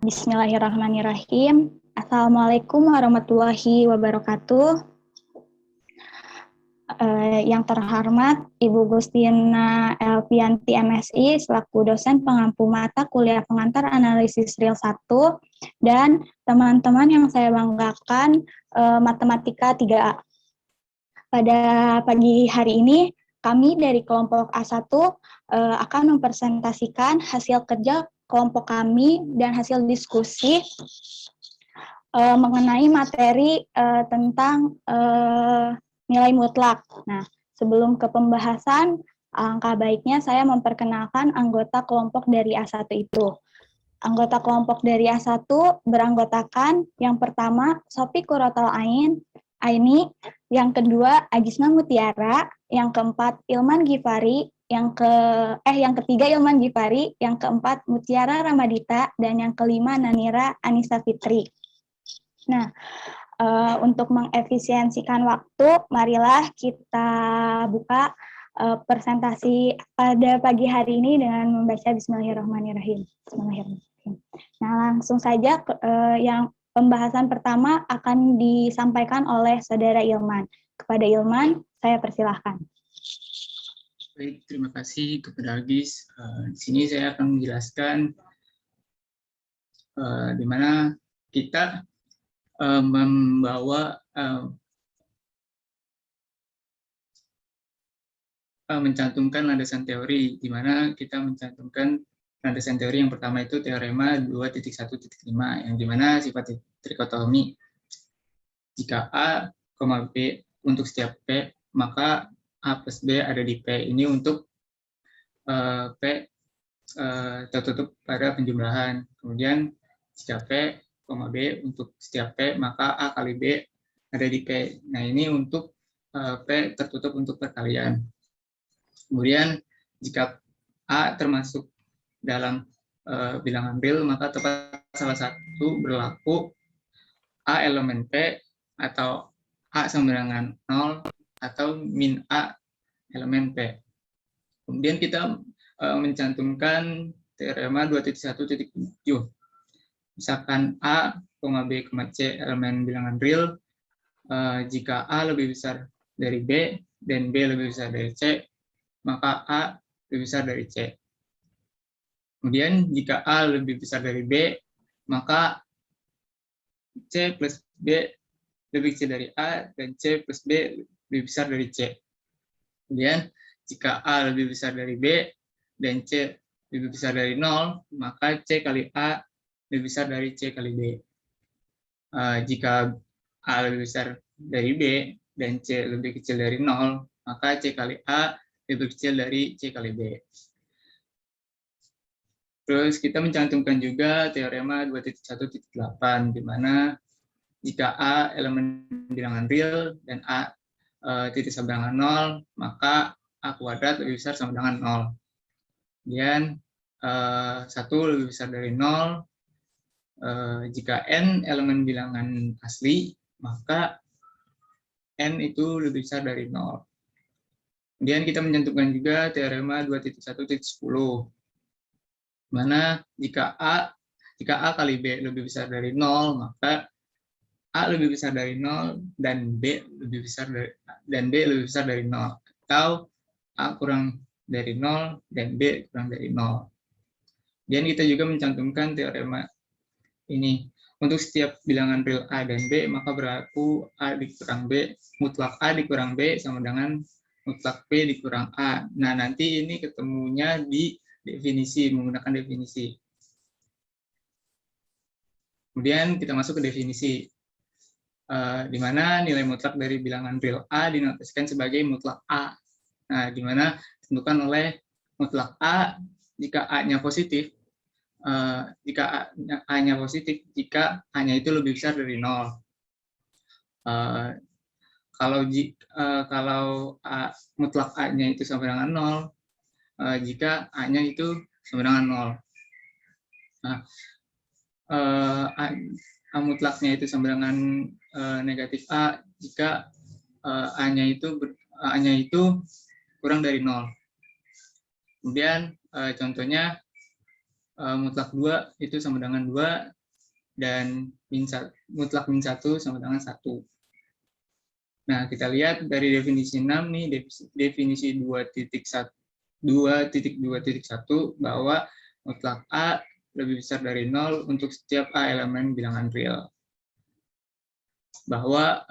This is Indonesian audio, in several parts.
Bismillahirrahmanirrahim. Assalamualaikum warahmatullahi wabarakatuh. Yang terhormat Ibu Gustina Elvianti MSI selaku dosen pengampu mata kuliah pengantar analisis real 1 dan teman-teman yang saya banggakan matematika 3A. Pada pagi hari ini kami dari kelompok A1 akan mempresentasikan hasil kerja kelompok kami dan hasil diskusi mengenai materi tentang nilai mutlak. Nah, sebelum ke pembahasan, alangkah baiknya saya memperkenalkan anggota kelompok dari A1 itu. Anggota kelompok dari A1 beranggotakan yang pertama Sofi Quratul Aini, yang kedua Agisma Mutiara, yang keempat Ilman Gifari, yang ketiga Ilman Gifari, yang keempat Mutiara Ramadita, dan yang kelima Nanira Anissa Fitri. Nah, untuk mengefisiensikan waktu, marilah kita buka presentasi pada pagi hari ini dengan membaca Bismillahirrahmanirrahim. Bismillahirrahmanirrahim. Nah, langsung saja yang pembahasan pertama akan disampaikan oleh Saudara Ilman. Kepada Ilman, saya persilahkan. Baik, terima kasih kepada Agis. Di sini saya akan menjelaskan di mana kita membawa mencantumkan landasan teori, di mana kita mencantumkan landasan teori yang pertama itu teorema 2.1.5, yang di mana sifat trikotomi. Jika A, B untuk setiap P, maka A plus B ada di P. Ini untuk P tertutup pada penjumlahan. Kemudian jika P, B untuk setiap P, maka A kali B ada di P. Nah, ini untuk P tertutup untuk perkalian. Kemudian jika A termasuk dalam bilangan real, maka tepat salah satu berlaku A elemen P atau A sama dengan 0 atau min A elemen P. Kemudian kita mencantumkan teorema 2.1.7. Misalkan A, B, C elemen bilangan real, jika A lebih besar dari B dan B lebih besar dari C, maka A lebih besar dari C. Kemudian jika A lebih besar dari B, maka C plus B lebih kecil dari A dan C plus B lebih besar dari C. Kemudian jika A lebih besar dari B dan C lebih besar dari 0, maka C kali A lebih besar dari C kali B. Jika A lebih besar dari B dan C lebih kecil dari 0, maka C kali A lebih kecil dari C kali B. Terus kita mencantumkan juga teorema 2.1.8, di mana jika A elemen bilangan real dan A titik sama dengan 0, maka A kuadrat lebih besar sama dengan 0. Kemudian 1 lebih besar dari 0. Jika N elemen bilangan asli, maka N itu lebih besar dari 0. Kemudian kita mencantumkan juga teorema 2.1.10, mana jika A kali B lebih besar dari 0, maka A lebih besar dari 0 dan B lebih besar dari 0, atau A kurang dari 0 dan B kurang dari 0. Dan kita juga mencantumkan teorema ini. Untuk setiap bilangan real A dan B, maka berlaku A dikurang B, mutlak A dikurang B sama dengan mutlak B dikurang A. Nah, nanti ini ketemunya di definisi, menggunakan definisi. Kemudian kita masuk ke definisi, di mana nilai mutlak dari bilangan real A dinotasikan sebagai mutlak A. Nah, di mana ditentukan oleh mutlak A jika A-nya positif, jika A-nya positif, jika A-nya itu lebih besar dari 0. Kalau mutlak A-nya itu sama dengan 0, jika A-nya itu sama dengan 0. Nah, A mutlaknya itu sama dengan negatif A jika A-nya itu kurang dari 0. Kemudian contohnya mutlak 2 itu sama dengan 2 dan mutlak min 1 sama dengan 1. Nah, kita lihat dari definisi 6 nih, definisi 2.2.1 bahwa mutlak A lebih besar dari 0 untuk setiap A elemen bilangan real. Bahwa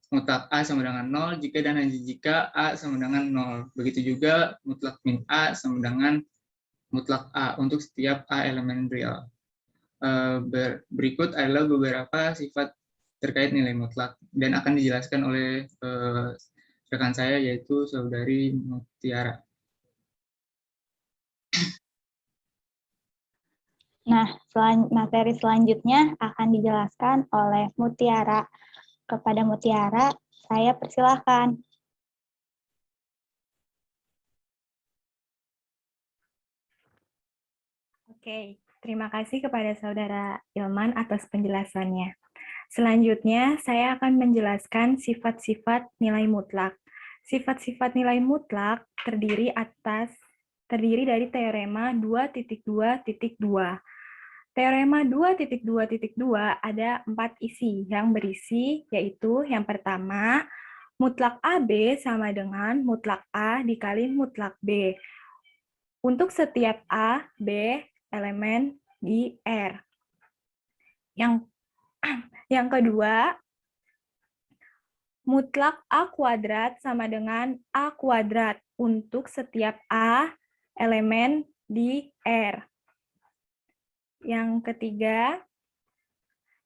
mutlak A sama dengan 0 jika dan hanya jika A sama dengan 0. Begitu juga mutlak min A sama dengan mutlak A untuk setiap A elemen real. Berikut adalah beberapa sifat terkait nilai mutlak dan akan dijelaskan oleh rekan saya yaitu saudari Mutiara. Nah, materi selanjutnya akan dijelaskan oleh Mutiara. Kepada Mutiara, saya persilahkan. Oke, terima kasih kepada Saudara Ilman atas penjelasannya. Selanjutnya, saya akan menjelaskan sifat-sifat nilai mutlak. Sifat-sifat nilai mutlak terdiri dari teorema 2.2.2. Teorema 2.2.2 ada 4 isi yang berisi, yaitu yang pertama, mutlak AB sama dengan mutlak A dikali mutlak B. Untuk setiap A, B, elemen di R. Yang kedua, mutlak A kuadrat sama dengan A kuadrat untuk setiap A elemen di R. Yang ketiga,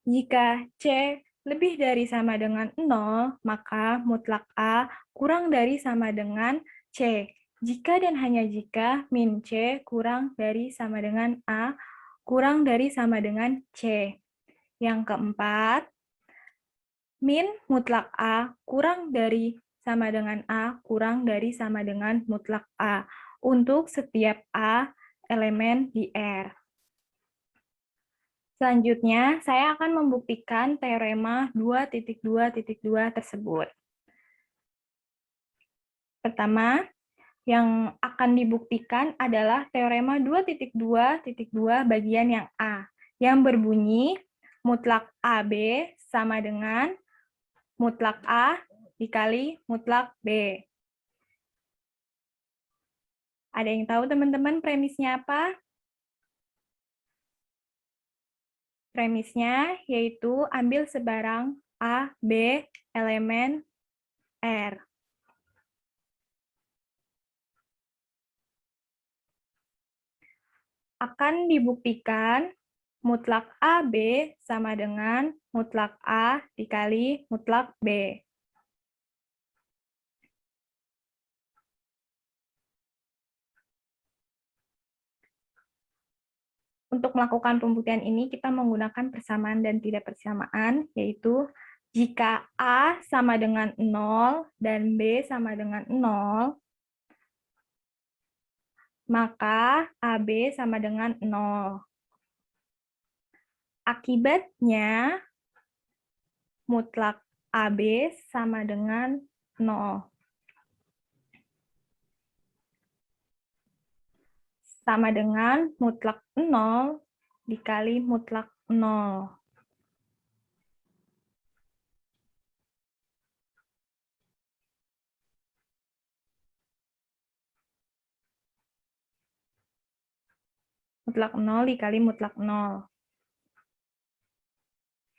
jika C lebih dari sama dengan 0, maka mutlak A kurang dari sama dengan C. Jika dan hanya jika min C kurang dari sama dengan A, kurang dari sama dengan C. Yang keempat, min mutlak A kurang dari sama dengan A kurang dari sama dengan mutlak A untuk setiap A elemen di R. Selanjutnya, saya akan membuktikan teorema 2.2.2 tersebut. Pertama, yang akan dibuktikan adalah teorema 2.2.2 bagian yang A, yang berbunyi mutlak AB sama dengan mutlak A dikali mutlak B. Ada yang tahu teman-teman premisnya apa? Premisnya yaitu ambil sebarang A, B, elemen R. Akan dibuktikan mutlak AB sama dengan mutlak A dikali mutlak B. Untuk melakukan pembuktian ini, kita menggunakan persamaan dan tidak persamaan, yaitu jika A sama dengan 0 dan B sama dengan 0, maka AB sama dengan 0. Akibatnya, mutlak AB sama dengan 0. Sama dengan mutlak 0 dikali mutlak 0. Mutlak 0 dikali mutlak 0.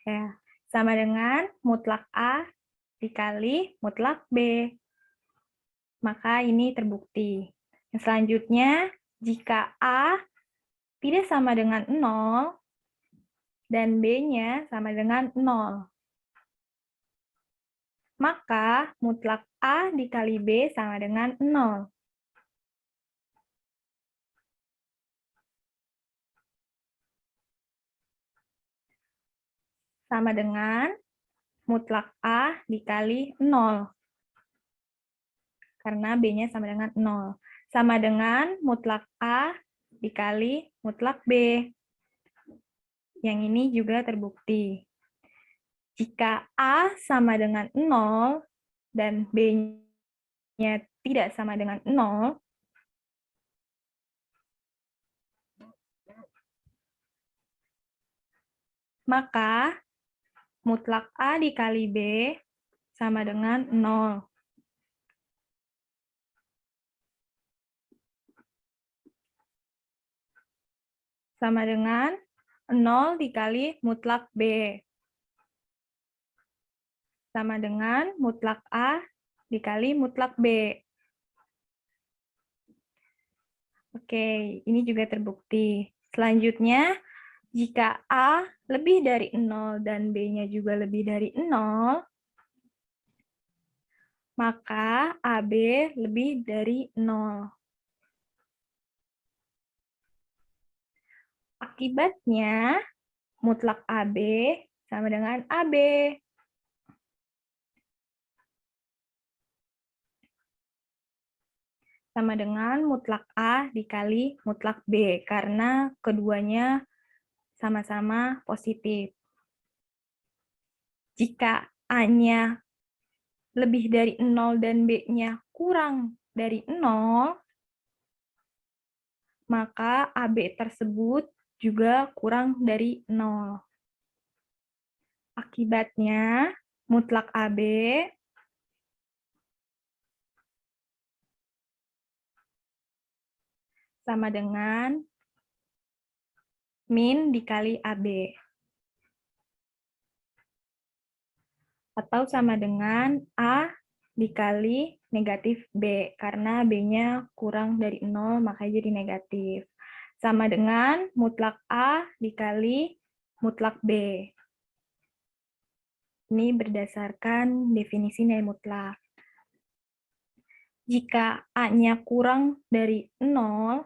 Ya, sama dengan mutlak A dikali mutlak B. Maka ini terbukti. Yang selanjutnya, jika A tidak sama dengan 0 dan B-nya sama dengan 0, maka mutlak A dikali B sama dengan 0. Sama dengan mutlak A dikali 0. Karena B-nya sama dengan 0. Sama dengan mutlak A dikali mutlak B. Yang ini juga terbukti. Jika A sama dengan 0 dan B-nya tidak sama dengan 0, maka mutlak A dikali B sama dengan 0. Sama dengan 0 dikali mutlak B. Sama dengan mutlak A dikali mutlak B. Oke, ini juga terbukti. Selanjutnya, jika A lebih dari 0 dan B-nya juga lebih dari 0, maka AB lebih dari 0. Akibatnya, mutlak AB sama dengan AB. Sama dengan mutlak A dikali mutlak B, karena keduanya sama-sama positif. Jika A-nya lebih dari 0 dan B-nya kurang dari 0, maka AB tersebut juga kurang dari 0. Akibatnya, mutlak AB sama dengan min dikali AB. Atau sama dengan A dikali negatif B, karena B-nya kurang dari 0, makanya jadi negatif. Sama dengan mutlak A dikali mutlak B. Ini berdasarkan definisi nilai mutlak. Jika A-nya kurang dari 0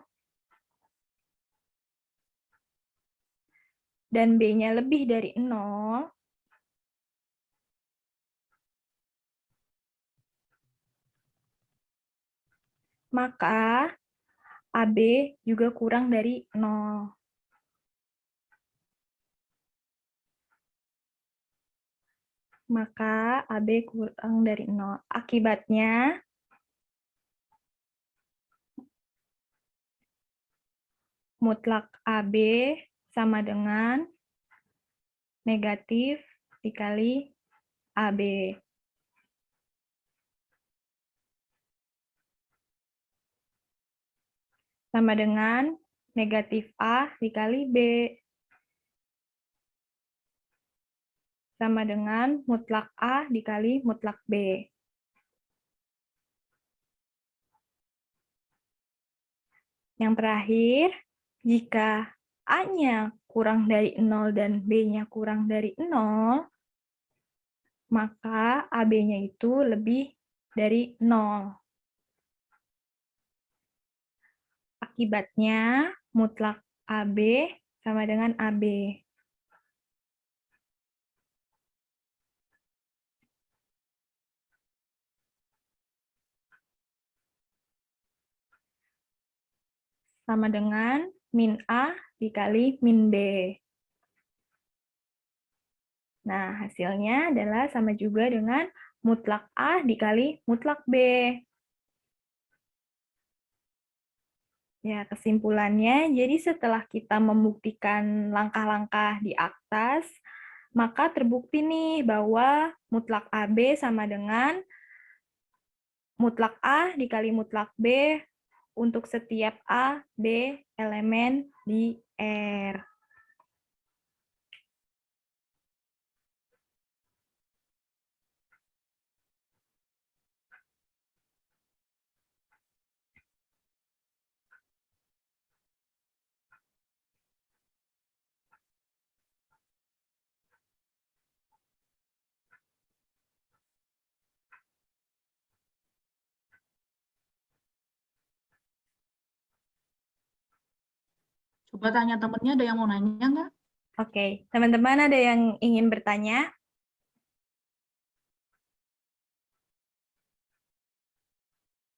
dan B-nya lebih dari 0, maka AB juga kurang dari 0. Maka AB kurang dari 0. Akibatnya, mutlak AB sama dengan negatif dikali AB. Sama dengan negatif A dikali B. Sama dengan mutlak A dikali mutlak B. Yang terakhir, jika A-nya kurang dari 0 dan B-nya kurang dari 0, maka AB-nya itu lebih dari 0. Akibatnya, mutlak AB sama dengan AB. Sama dengan min A dikali min B. Nah, hasilnya adalah sama juga dengan mutlak A dikali mutlak B. Ya, kesimpulannya, jadi setelah kita membuktikan langkah-langkah di atas, maka terbukti nih bahwa mutlak AB sama dengan mutlak A dikali mutlak B untuk setiap A, B, elemen di R. Coba tanya temennya, ada yang mau nanya nggak? Oke, teman-teman ada yang ingin bertanya?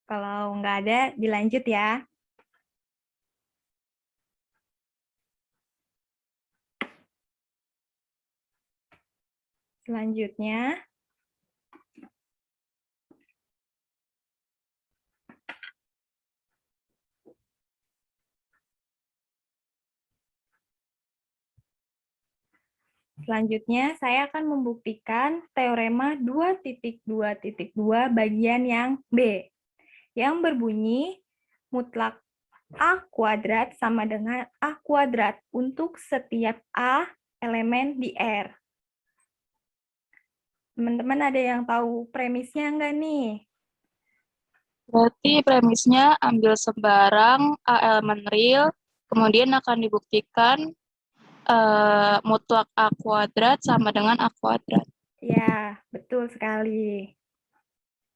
Kalau nggak ada, dilanjut ya. Selanjutnya, Selanjutnya, saya akan membuktikan teorema 2.2.2 bagian yang B, yang berbunyi mutlak A kuadrat sama dengan A kuadrat untuk setiap A elemen di R. Teman-teman ada yang tahu premisnya enggak nih? Berarti premisnya ambil sembarang A elemen real, kemudian akan dibuktikan mutlak A kuadrat sama dengan A kuadrat. Ya, betul sekali.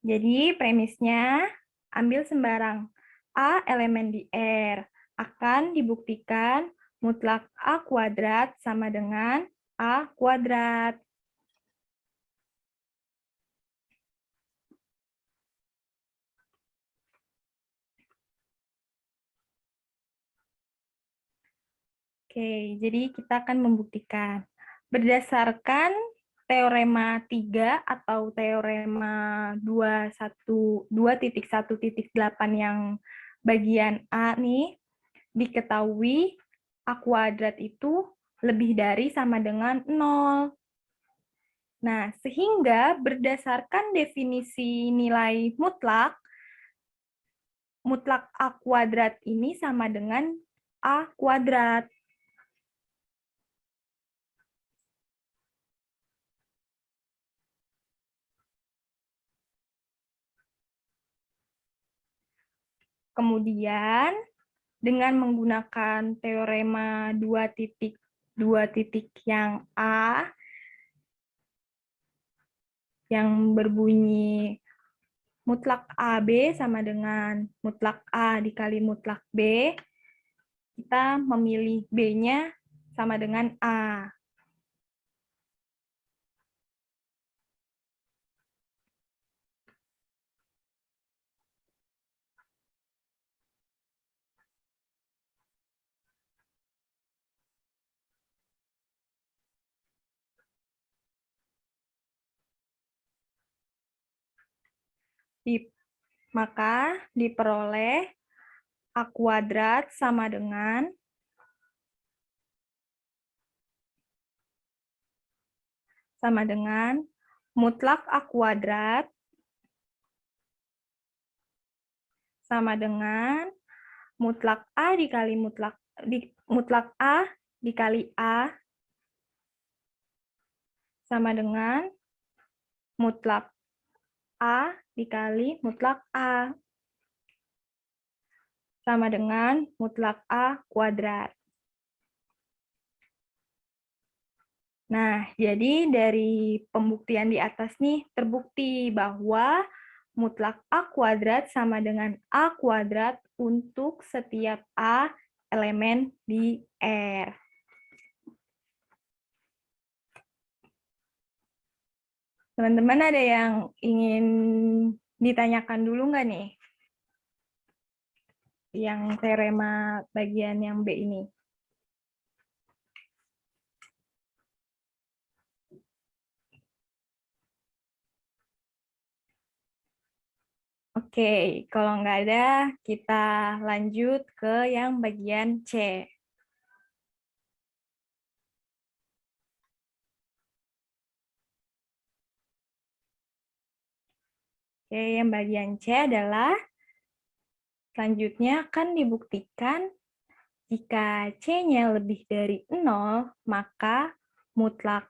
Jadi premisnya ambil sembarang A elemen di R. Akan dibuktikan mutlak A kuadrat sama dengan A kuadrat. Oke, jadi kita akan membuktikan. Berdasarkan teorema 3 atau teorema 2.1.8 yang bagian A nih, diketahui A kuadrat itu lebih dari sama dengan 0. Nah, sehingga berdasarkan definisi nilai mutlak, mutlak A kuadrat ini sama dengan A kuadrat. Kemudian, dengan menggunakan teorema 2.2 yang A, yang berbunyi mutlak AB sama dengan mutlak A dikali mutlak B, kita memilih B-nya sama dengan A. Maka diperoleh A kuadrat sama dengan mutlak A kuadrat sama dengan mutlak A dikali mutlak A dikali A sama dengan mutlak A dikali mutlak A sama dengan mutlak A kuadrat. Nah, jadi dari pembuktian di atas nih terbukti bahwa mutlak A kuadrat sama dengan A kuadrat untuk setiap A elemen di R. Teman-teman ada yang ingin ditanyakan dulu nggak nih? Yang teorema bagian yang B ini. Oke, kalau nggak ada, kita lanjut ke yang bagian C. Oke, yang bagian C adalah selanjutnya akan dibuktikan jika C-nya lebih dari 0, maka mutlak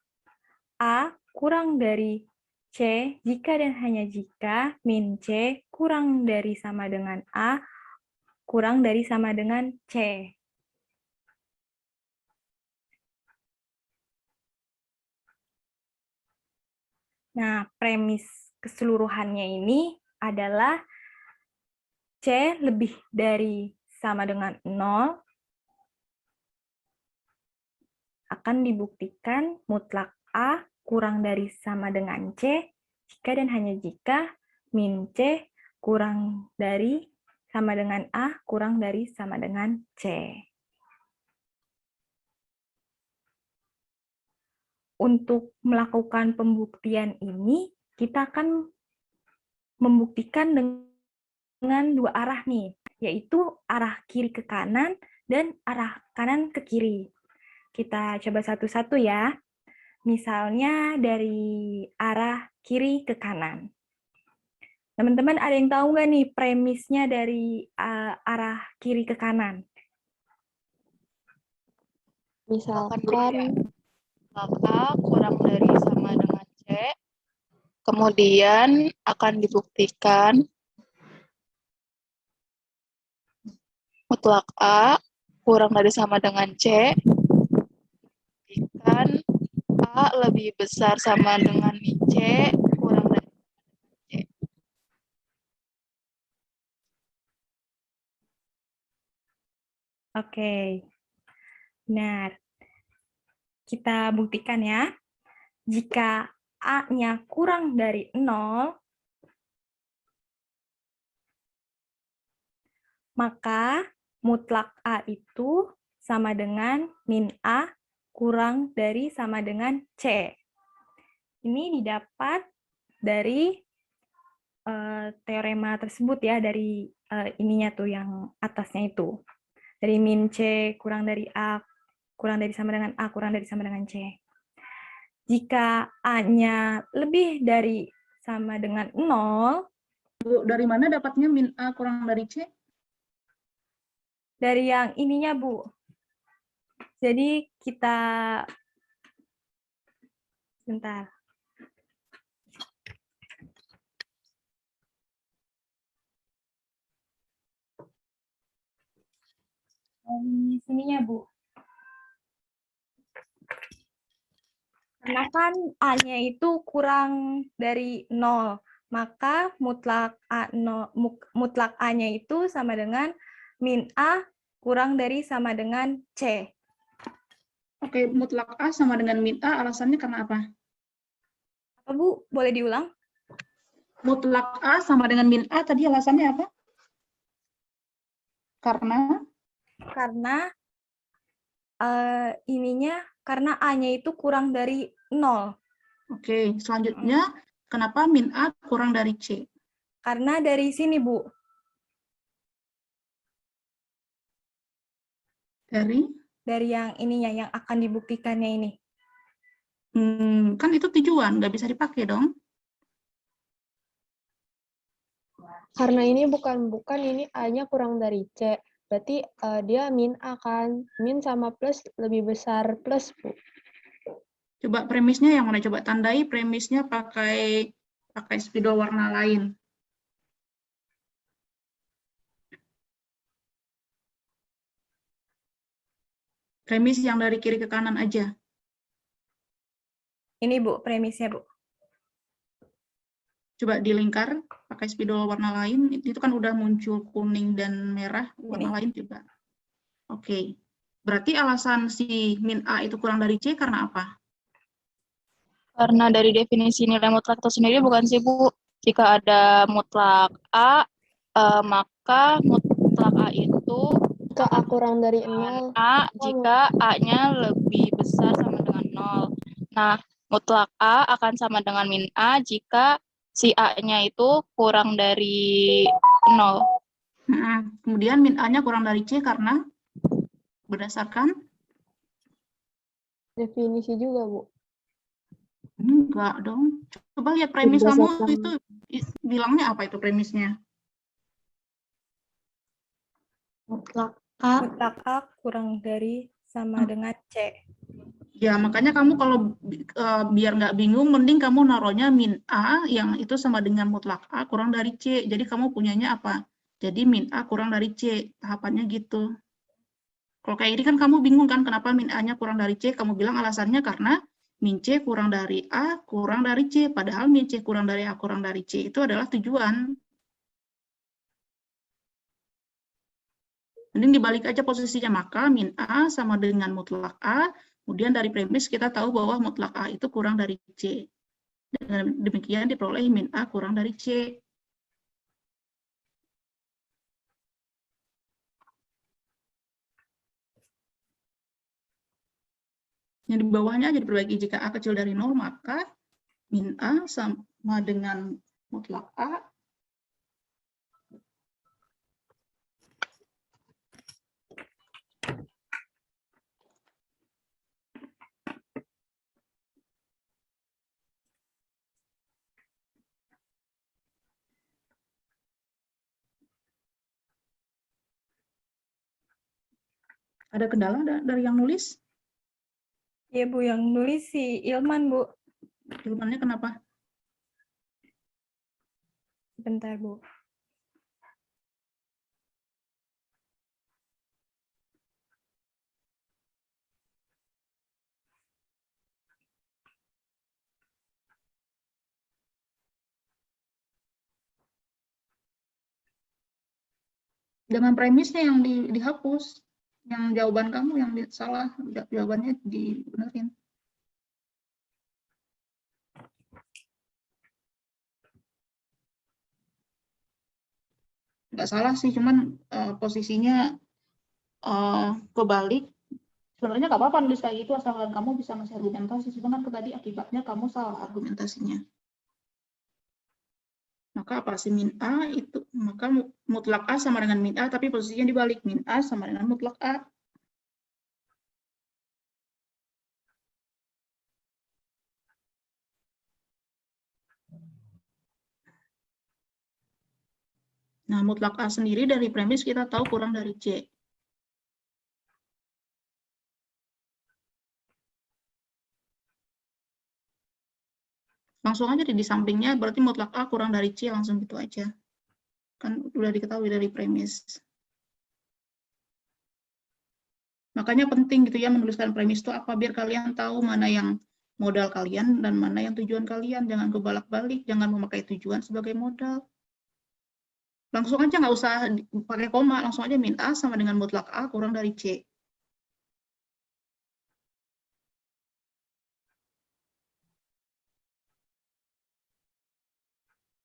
A kurang dari C jika dan hanya jika min C kurang dari sama dengan A kurang dari sama dengan C. Nah, premis keseluruhannya ini adalah C lebih dari sama dengan 0 akan dibuktikan mutlak A kurang dari sama dengan C jika dan hanya jika min C kurang dari sama dengan A kurang dari sama dengan C. Untuk melakukan pembuktian ini, kita akan membuktikan dengan dua arah nih, yaitu arah kiri ke kanan dan arah kanan ke kiri. Kita coba satu-satu ya. Misalnya dari arah kiri ke kanan. Teman-teman ada yang tahu nggak nih premisnya dari arah kiri ke kanan? Misalkan A kurang dari sama dengan C, kemudian akan dibuktikan mutlak A kurang dari sama dengan C, jika A lebih besar sama dengan C, kurang dari C. Oke, benar. Kita buktikan ya. Jika A-nya kurang dari 0, maka mutlak A itu sama dengan min A kurang dari sama dengan C. Ini didapat dari teorema tersebut ya, dari ininya tuh yang atasnya itu. Dari min C kurang dari A kurang dari sama dengan A kurang dari sama dengan C. Jika A-nya lebih dari sama dengan 0, Bu, dari mana dapatnya min A kurang dari C? dari yang ininya, Bu. Jadi kita bentar. Dari sininya, Bu. Karena kan A-nya itu kurang dari 0, maka mutlak A-nya itu sama dengan min A kurang dari sama dengan C. Oke, mutlak A sama dengan min A, alasannya karena apa? Apa, Bu? Boleh diulang? Mutlak A sama dengan min A, tadi alasannya apa? Karena karena A-nya itu kurang dari 0. Oke, selanjutnya kenapa min A kurang dari C? Karena dari sini, Bu. Dari yang ininya, yang akan dibuktikannya ini. kan itu tujuan, nggak bisa dipakai dong. Karena ini bukan ini A-nya kurang dari C. Berarti dia min A kan. Min sama plus lebih besar plus, Bu. Coba premisnya yang mana? Coba tandai premisnya pakai spidol warna lain. Premis yang dari kiri ke kanan aja. Ini, Bu, premisnya, Bu. Coba dilingkar pakai spidol warna lain. Itu kan udah muncul kuning dan merah, warna lain juga. Oke. Berarti alasan si min A itu kurang dari C karena apa? Karena dari definisi nilai mutlak itu sendiri bukan sih, Bu. Jika ada mutlak A, maka mutlak A itu Ke A kurang dari 0. A jika A-nya lebih besar sama dengan 0. Nah, mutlak A akan sama dengan min A jika si A-nya itu kurang dari 0. Kemudian min A-nya kurang dari C karena berdasarkan? Definisi juga, Bu. Enggak dong. Coba lihat premis kamu itu bilangnya apa itu premisnya? Mutlak Mutlak A kurang dari sama dengan C. Ya, makanya kamu kalau biar nggak bingung, mending kamu naruhnya min A yang itu sama dengan mutlak A kurang dari C. Jadi kamu punyanya apa? Jadi min A kurang dari C. Tahapannya gitu. Kalau kayak ini kan kamu bingung kan kenapa min A-nya kurang dari C? Kamu bilang alasannya karena min C kurang dari A kurang dari C. Padahal min C kurang dari A kurang dari C itu adalah tujuan. Mending dibalik aja posisinya, maka min A sama dengan mutlak A, kemudian dari premis kita tahu bahwa mutlak A itu kurang dari C. Dan demikian diperoleh min A kurang dari C. Yang di bawahnya aja diperbaiki, jika A kecil dari 0, maka min A sama dengan mutlak A Ada kendala dari yang nulis? Iya Bu, yang nulis si Ilman Bu. Ilmannya kenapa? Bentar Bu. Dengan premisnya yang dihapus, yang jawaban kamu yang salah, jawabannya dibenerin. Nggak salah sih, cuman posisinya kebalik. Sebenarnya nggak apa-apa nulis kayak gitu, asalkan kamu bisa ngasih argumentasi. Cuman kan tadi akibatnya kamu salah argumentasinya. Maka apa sih min A itu? Maka mutlak A sama dengan min A, tapi posisinya dibalik. Min A sama dengan mutlak A. Nah, mutlak A sendiri dari premis kita tahu kurang dari C. Langsung aja di sampingnya, berarti mutlak A kurang dari C, langsung gitu aja. Kan udah diketahui dari premis. Makanya penting gitu ya menuliskan premis itu apa, biar kalian tahu mana yang modal kalian dan mana yang tujuan kalian. Jangan kebalak-balik, jangan memakai tujuan sebagai modal. Langsung aja nggak usah pakai koma, langsung aja min A sama dengan mutlak A kurang dari C.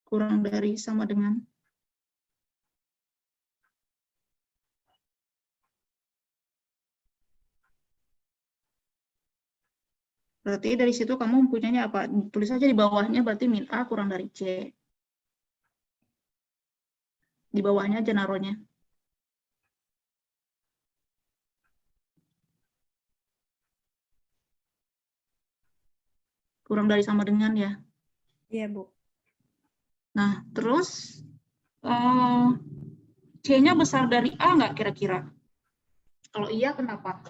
Kurang dari sama dengan. Berarti dari situ kamu mempunyai apa? Tulis aja di bawahnya, berarti min A kurang dari C. Di bawahnya aja naruhnya. Kurang dari sama dengan ya. Iya Bu. Nah, terus C-nya besar dari A nggak kira-kira? Kalau iya, kenapa?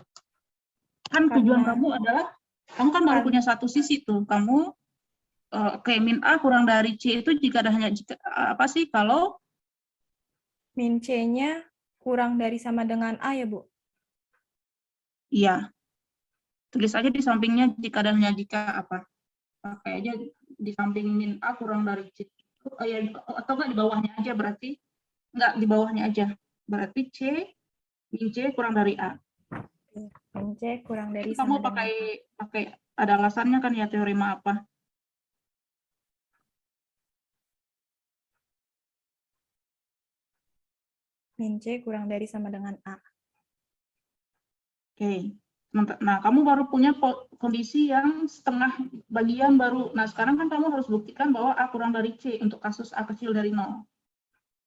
Kan tujuan kamu adalah, kamu kan baru punya satu sisi tuh. Kamu kayak min A kurang dari C itu jika ada hanya apa sih kalau Min C-nya kurang dari sama dengan A ya Bu? iya. Tulis aja di sampingnya jika dan hanya jika apa. Pakai aja di samping min A kurang dari C. Atau enggak di bawahnya aja berarti. Enggak, di bawahnya aja. Berarti C, min C kurang dari A. Min C kurang dari Kamu sama dengan A. pakai ada alasannya kan ya, teorema apa? Min C kurang dari sama dengan A. Oke. Nah, kamu baru punya kondisi yang setengah bagian baru. Nah, sekarang kan kamu harus buktikan bahwa A kurang dari C untuk kasus A kecil dari 0.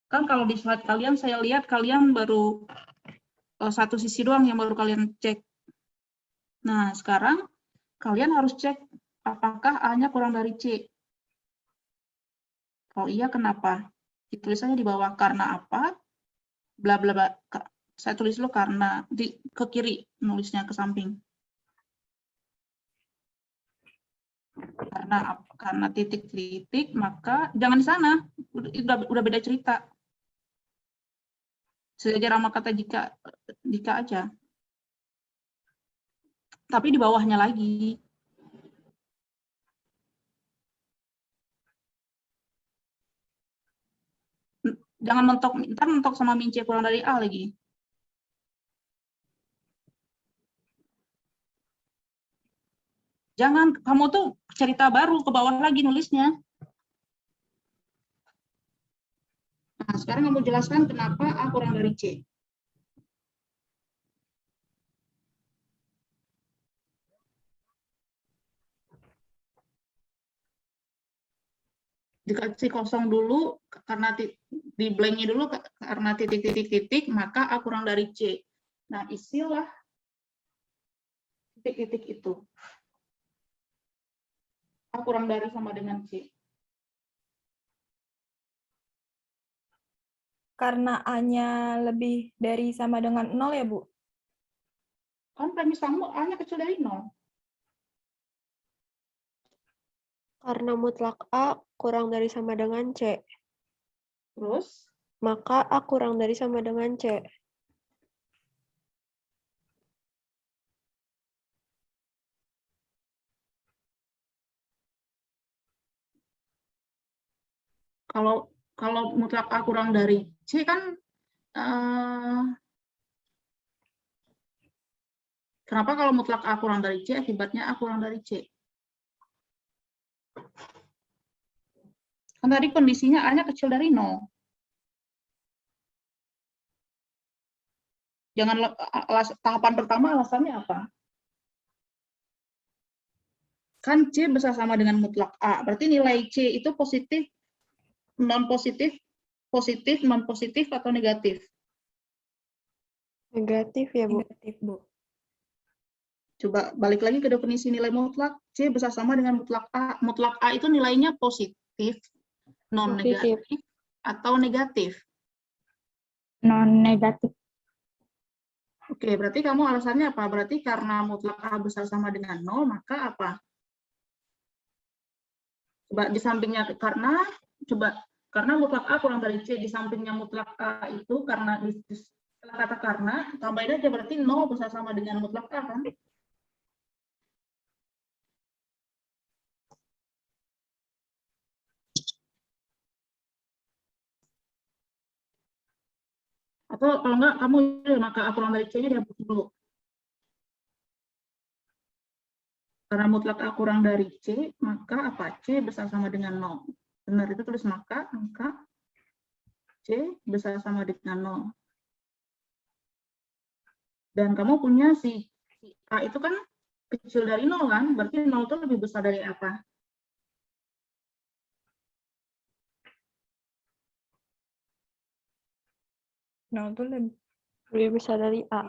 Kan kalau di slide kalian, saya lihat kalian baru satu sisi doang yang baru kalian cek. Nah, sekarang kalian harus cek apakah A-nya kurang dari C. Kalau iya, kenapa? Ditulis aja di bawah karena apa, bla bla bla. Saya tulis dulu karena ke kiri, nulisnya ke samping. Karena titik-titik, maka jangan di sana, udah beda cerita. Sejajar sama kata jika aja. Tapi di bawahnya lagi. Jangan mentok sama min C kurang dari A lagi. Jangan, kamu tuh cerita baru ke bawah lagi nulisnya. Nah, sekarang kamu jelaskan kenapa A kurang dari C. Dikasih kosong dulu, karena di blank-nya dulu, karena titik-titik-titik, maka A kurang dari C. Nah, isilah titik-titik itu. A kurang dari sama dengan C. Karena A-nya lebih dari sama dengan 0 ya Bu? Kan premis kamu A-nya kecil dari 0. Karena mutlak A kurang dari sama dengan C, Terus, maka A kurang dari sama dengan C. kalau mutlak A kurang dari C kan, kenapa kalau mutlak A kurang dari C, akibatnya A kurang dari C? Kan tadi kondisinya A-nya kecil dari 0. Tahapan pertama alasannya apa? Kan C besar sama dengan mutlak A, berarti nilai C itu positif, non positif, positif, non positif, atau negatif? Negatif ya, Bu. Negatif, Bu. Coba balik lagi ke definisi nilai mutlak. C besar sama dengan mutlak A. Mutlak A itu nilainya positif, non negatif, atau negatif? Non-negatif. Oke, berarti kamu alasannya apa? Berarti karena mutlak A besar sama dengan 0, maka apa? Coba di sampingnya, karena mutlak A kurang dari C, di sampingnya mutlak A itu karena setelah kata karena, tambahin aja berarti 0 besar sama dengan mutlak A kan? Atau kalau enggak, kamu maka A kurang dari C-nya dihapus dulu. Karena mutlak A kurang dari C, maka apa? C besar sama dengan 0. Benar, itu tulis maka C besar sama dengan 0. Dan kamu punya si A itu kan kecil dari 0 kan? Berarti 0 itu lebih besar dari apa? Nah, itu Lebih besar dari A.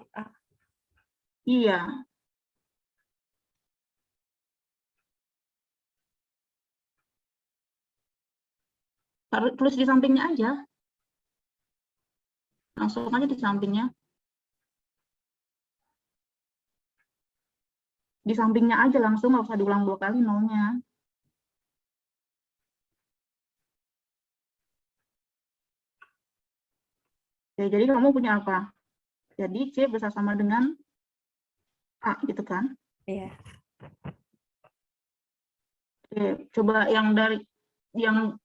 Iya. Tulis di sampingnya aja. Langsung aja di sampingnya. Di sampingnya aja langsung, nggak usah diulang 2 kali nolnya. Oke, jadi kamu punya apa? Jadi C besar sama dengan A, gitu kan? Iya. Oke, coba yang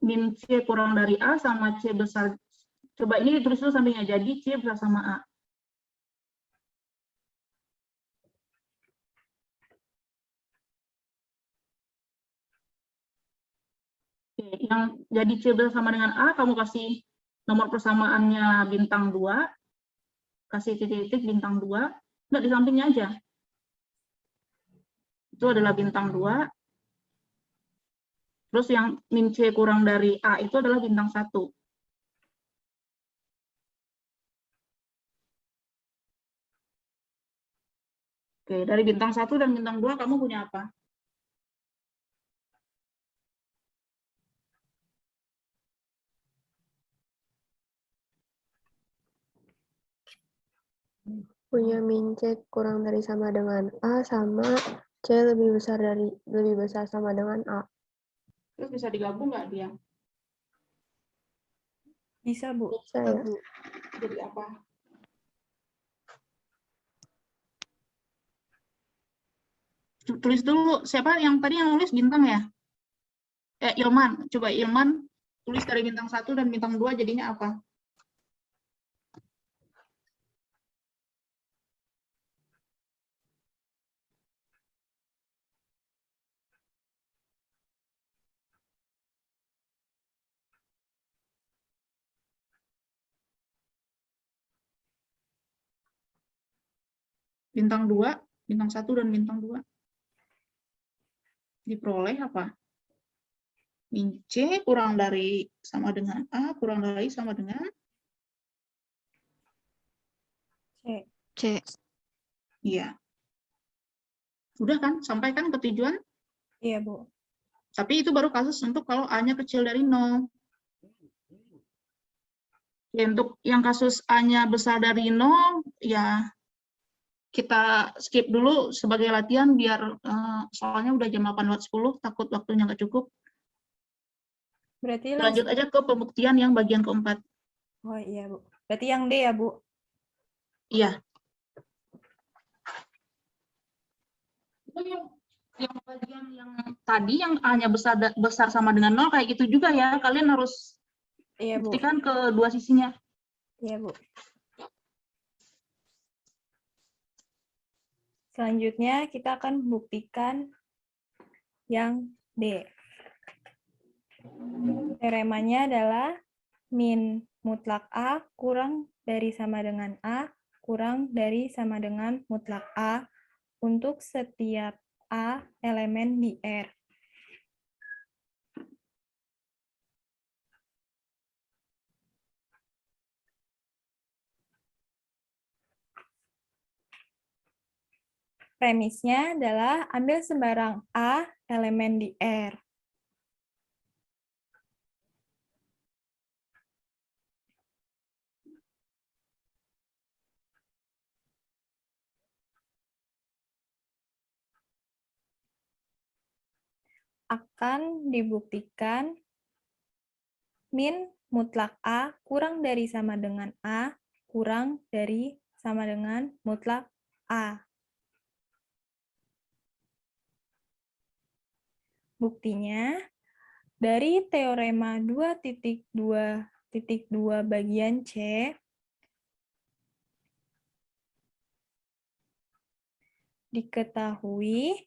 min C kurang dari A sama C besar. Coba ini ditulis dulu sampingnya. Jadi C besar sama A. Oke, yang jadi C besar sama dengan A, kamu kasih nomor persamaannya bintang 2, kasih titik-titik bintang 2, enggak di sampingnya aja. Itu adalah bintang 2. Terus yang min C kurang dari A itu adalah bintang 1. Oke, dari bintang 1 dan bintang 2 kamu punya apa? Punya min C kurang dari sama dengan A sama C lebih besar sama dengan A. Terus bisa digabung nggak dia? Bisa, Bu. Bisa ya? Jadi apa? Tulis dulu, siapa yang tadi yang nulis bintang ya? Ilman, coba Ilman tulis dari bintang 1 dan bintang 2 jadinya apa? Bintang 2, bintang 1 dan bintang 2. Diperoleh apa? Min C kurang dari sama dengan A, kurang dari sama dengan C. iya. Udah kan? Sampai kan ke tujuan? Iya, Bu. Tapi itu baru kasus untuk kalau A-nya kecil dari 0. Ya, untuk yang kasus A-nya besar dari 0, ya kita skip dulu sebagai latihan biar soalnya udah jam 8:10, takut waktunya nggak cukup. Berarti Lanjut langsung. aja ke pembuktian yang bagian keempat. Oh iya, Bu. Berarti yang D ya, Bu? Iya. Itu yang bagian yang tadi yang A-nya besar sama dengan 0 kayak gitu juga ya. Kalian harus Iya, Bu. buktikan kedua sisinya. Iya, Bu. Selanjutnya kita akan membuktikan yang D. Teoremanya adalah min mutlak A kurang dari sama dengan A kurang dari sama dengan mutlak A untuk setiap A elemen di R. Premisnya adalah ambil sembarang A elemen di R. Akan dibuktikan min mutlak A kurang dari sama dengan A kurang dari sama dengan mutlak A. Buktinya, dari teorema 2.2.2 bagian C, diketahui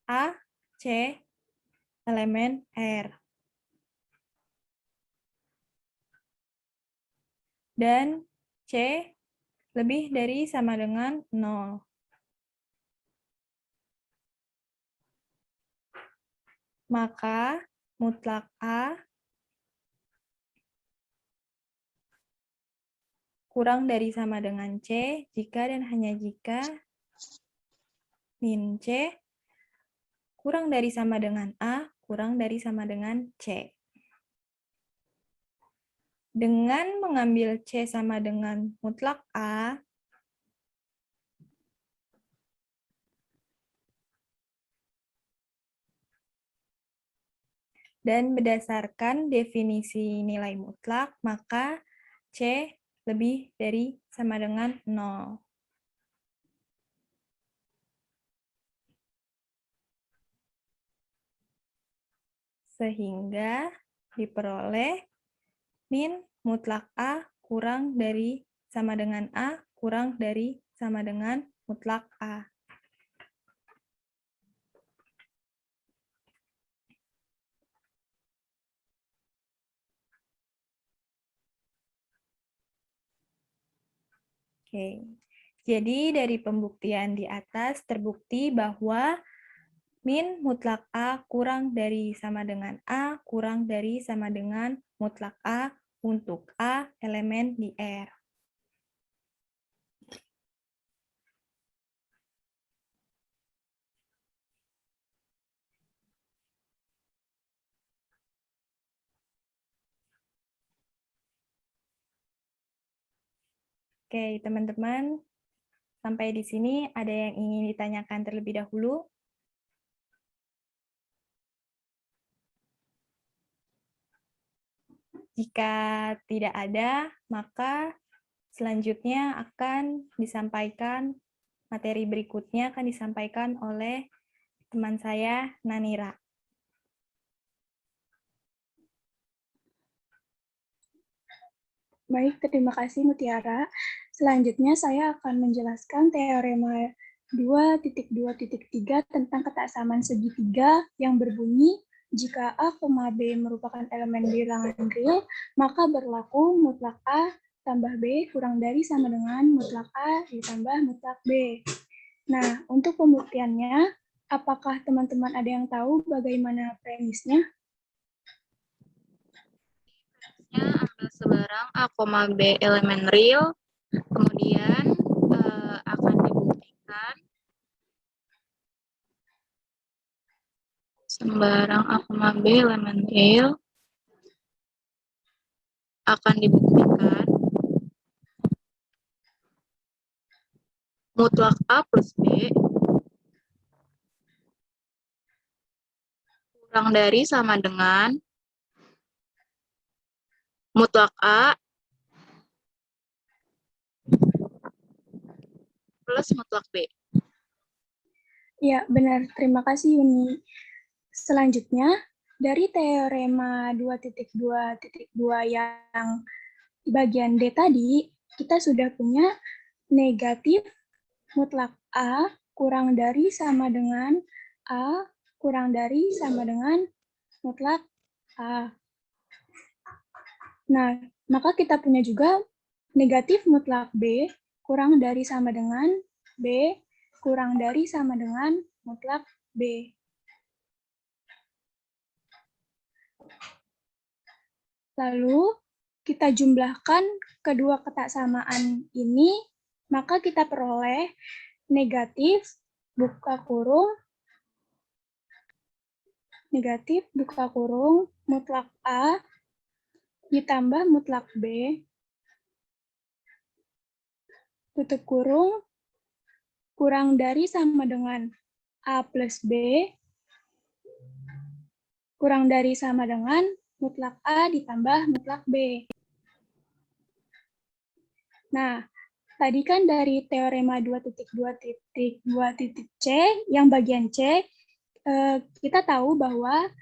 A, C, elemen R. Dan C lebih dari sama dengan 0. Maka mutlak A kurang dari sama dengan C jika dan hanya jika min C kurang dari sama dengan A kurang dari sama dengan C. Dengan mengambil C sama dengan mutlak A, dan berdasarkan definisi nilai mutlak, maka C lebih dari sama dengan 0. Sehingga diperoleh min mutlak A kurang dari sama dengan A kurang dari sama dengan mutlak A. Oke, jadi dari pembuktian di atas terbukti bahwa min mutlak A kurang dari sama dengan A kurang dari sama dengan mutlak A untuk A elemen di R. Oke, teman-teman, sampai di sini ada yang ingin ditanyakan terlebih dahulu? Jika tidak ada, maka selanjutnya akan disampaikan, materi berikutnya akan disampaikan oleh teman saya, Nanira. Baik, terima kasih Mutiara. Selanjutnya saya akan menjelaskan teorema 2.2.3 tentang ketaksamaan segitiga yang berbunyi jika A, B merupakan elemen bilangan real, maka berlaku mutlak A tambah B kurang dari sama dengan mutlak A ditambah mutlak B. Nah, untuk pembuktiannya, apakah teman-teman ada yang tahu bagaimana premisnya? Ambil sebarang A, B elemen real, kemudian akan dibuktikan sembarang A, B elemen real akan dibuktikan mutlak A plus B kurang dari sama dengan mutlak A plus mutlak B. Ya, benar. Terima kasih, Yuni. Selanjutnya, dari teorema 2.2.2 yang bagian D tadi, kita sudah punya negatif mutlak A kurang dari sama dengan A kurang dari sama dengan mutlak A. Nah, maka kita punya juga negatif mutlak B kurang dari sama dengan B kurang dari sama dengan mutlak B. Lalu, kita jumlahkan kedua ketaksamaan ini, maka kita peroleh negatif buka kurung mutlak A ditambah mutlak B tutup kurung kurang dari sama dengan A plus B kurang dari sama dengan mutlak A ditambah mutlak B. Nah, tadi kan dari teorema 2.2.2.C yang bagian C, kita tahu bahwa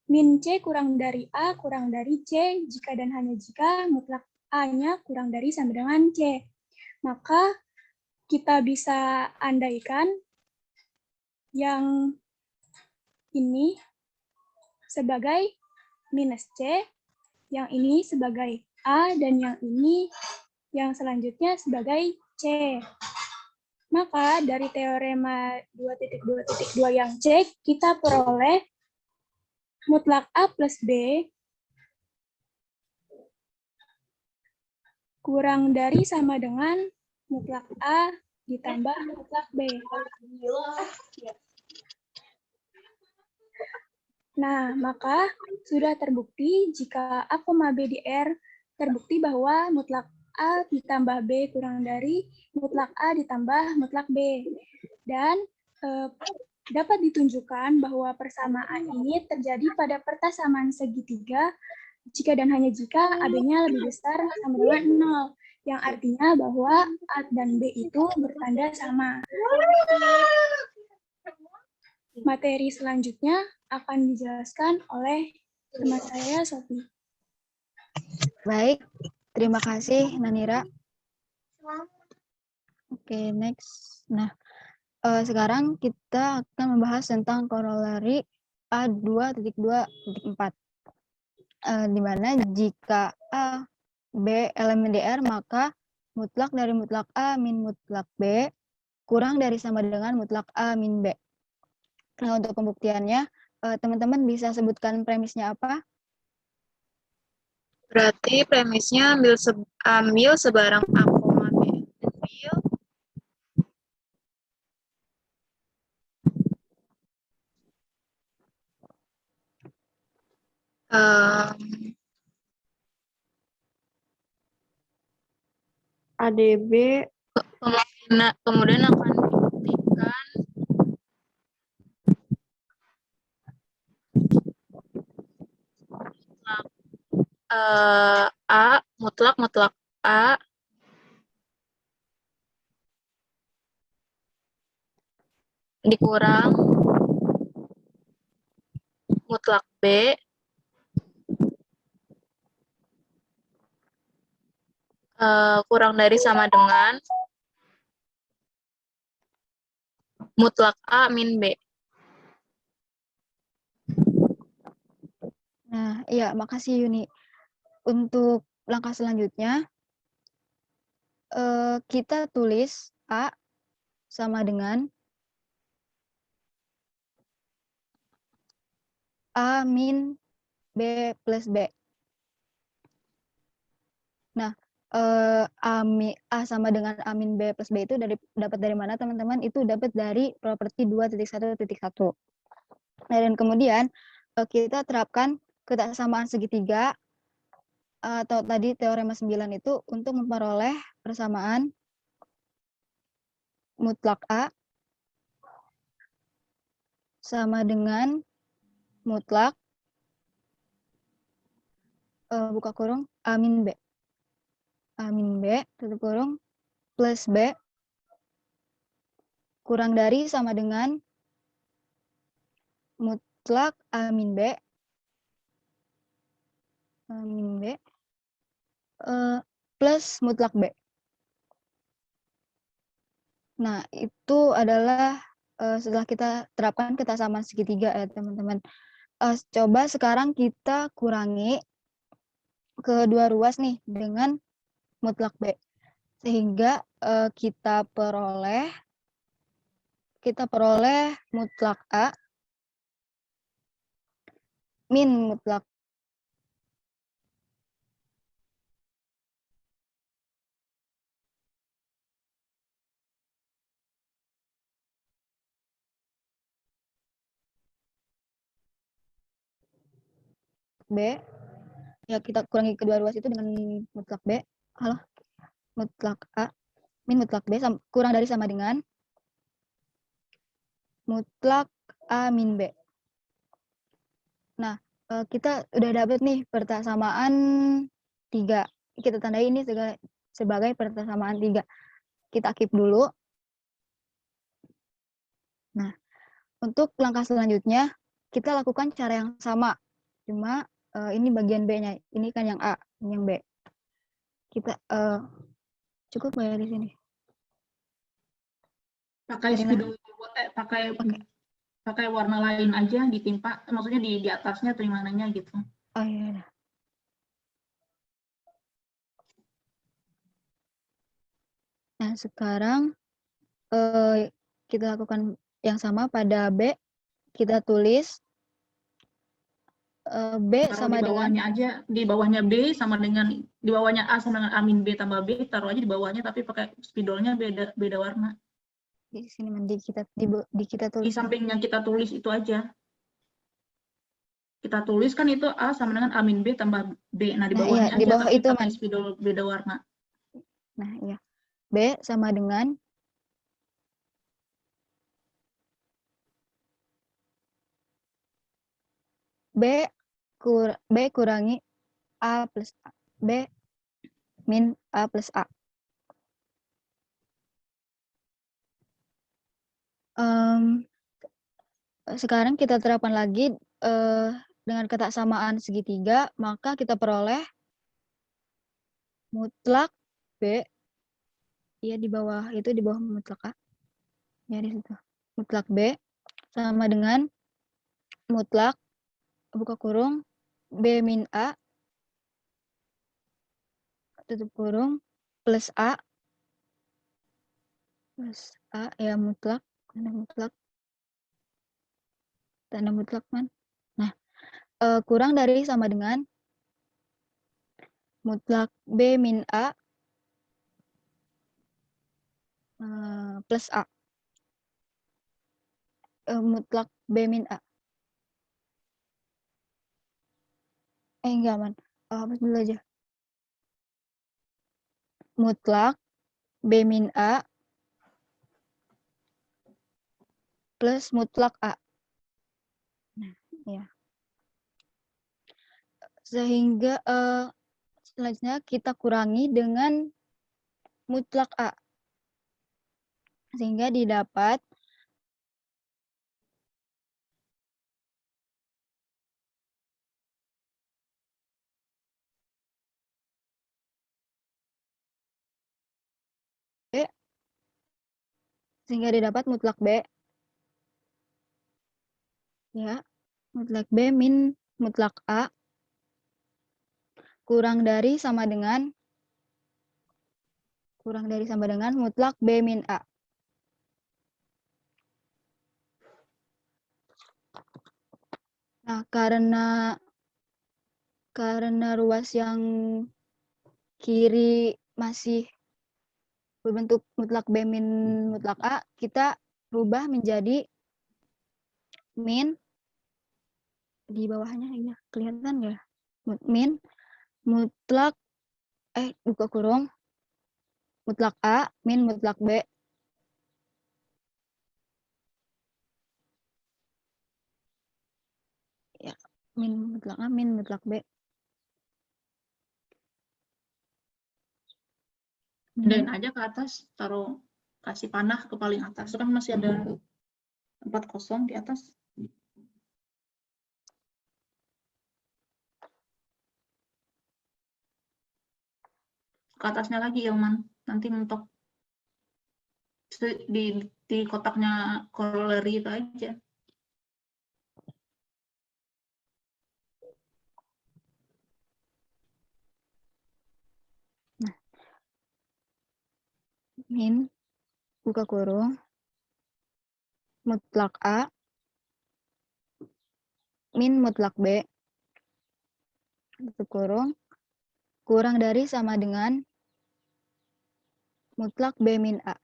min C kurang dari A kurang dari C jika dan hanya jika mutlak A-nya kurang dari sama dengan C. Maka kita bisa andaikan yang ini sebagai minus C, yang ini sebagai A, dan yang ini yang selanjutnya sebagai C. Maka dari teorema 2.2.2 yang C, kita peroleh mutlak A plus B kurang dari sama dengan mutlak A ditambah mutlak B. Nah, maka sudah terbukti jika A, B di R terbukti bahwa mutlak A ditambah B kurang dari mutlak A ditambah mutlak B. Dan dapat ditunjukkan bahwa persamaan ini terjadi pada persamaan segitiga jika dan hanya jika AB-nya lebih besar sama dengan 0, yang artinya bahwa A dan B itu bertanda sama. Materi selanjutnya akan dijelaskan oleh teman saya, Sofi. Baik, terima kasih Nanira. Oke, next. Nah, sekarang kita akan membahas tentang korolari A2.2.4. Di mana jika A, B elemen DR, maka mutlak dari mutlak A min mutlak B kurang dari sama dengan mutlak A min B. Nah, untuk pembuktiannya, teman-teman bisa sebutkan premisnya apa? Berarti premisnya ambil sebarang A, B real. ADB Kemudian akan dibuktikan A mutlak A dikurang mutlak B kurang dari sama dengan mutlak A min B. Nah, iya, makasih Yuni. Untuk langkah selanjutnya, kita tulis A sama dengan A min B plus B. Nah, A sama dengan A min B plus B itu dapat dari mana, teman-teman? Itu dapat dari properti 2.1.1. Nah, dan kemudian kita terapkan ketaksamaan segitiga atau tadi teorema 9 itu untuk memperoleh persamaan mutlak A sama dengan mutlak buka kurung A min B. A min B tutup kurung plus B kurang dari sama dengan mutlak A min B plus mutlak B. Nah, itu adalah setelah kita terapkan kesamaan segitiga ya, teman-teman. Coba sekarang kita kurangi kedua ruas nih dengan mutlak B. Sehingga kita peroleh mutlak A min mutlak B. Ya, kita kurangi kedua ruas itu dengan mutlak B. Mutlak A min mutlak B kurang dari sama dengan mutlak A min B. Nah, kita udah dapat nih persamaan 3. Kita tandai ini sebagai persamaan 3. Kita keep dulu. Nah, untuk langkah selanjutnya, kita lakukan cara yang sama. Cuma ini bagian B-nya. Ini kan yang A, ini yang B. Kita cukup ya di sini. Pakai spidol, pakai warna lain aja ditimpa, maksudnya di atasnya atau di mananya gitu. Oh iya. Nah, sekarang kita lakukan yang sama pada B. Kita tulis B Taruh sama di bawahnya dengan aja, di bawahnya B sama dengan, di bawahnya A sama dengan A min B tambah B, taruh aja di bawahnya tapi pakai spidolnya beda warna. di sini kita Di tulis. samping yang kita tulis itu aja. Kita tulis kan itu A sama dengan A min B tambah B. Nah, di bawahnya iya, di aja bawah tapi itu, pakai Man. spidol beda warna. Nah, iya. B sama dengan B kurangi A plus A. B min A plus A. Sekarang kita terapkan lagi dengan kesamaan segitiga, maka kita peroleh mutlak B. Ya, di bawah itu, di bawah mutlak A. Ya, di situ. Mutlak B sama dengan mutlak buka kurung B min A tutup kurung plus A ya, mutlak tanda mutlak, Man. Nah, kurang dari sama dengan mutlak B min A plus A. Mutlak B min A. Enggak, Man. Hapus dulu aja. Mutlak B min A plus mutlak A. Nah, ya. Sehingga selanjutnya kita kurangi dengan mutlak A. Sehingga didapat mutlak B. Ya, mutlak B min mutlak A kurang dari sama dengan mutlak B min A. Nah, karena ruas yang kiri masih berbentuk mutlak B min mutlak A, kita rubah menjadi min, di bawahnya ya, kelihatan nggak? Min mutlak buka kurung mutlak A min mutlak B min mutlak A, min mutlak B. Pindahin aja ke atas, taruh, kasih panah ke paling atas. Itu kan masih ada tempat kosong di atas. Ke atasnya lagi, Ilman. Nanti mentok. Di kotaknya corollary itu aja. Min buka kurung mutlak A min mutlak B tutup kurung kurang dari sama dengan mutlak B min A.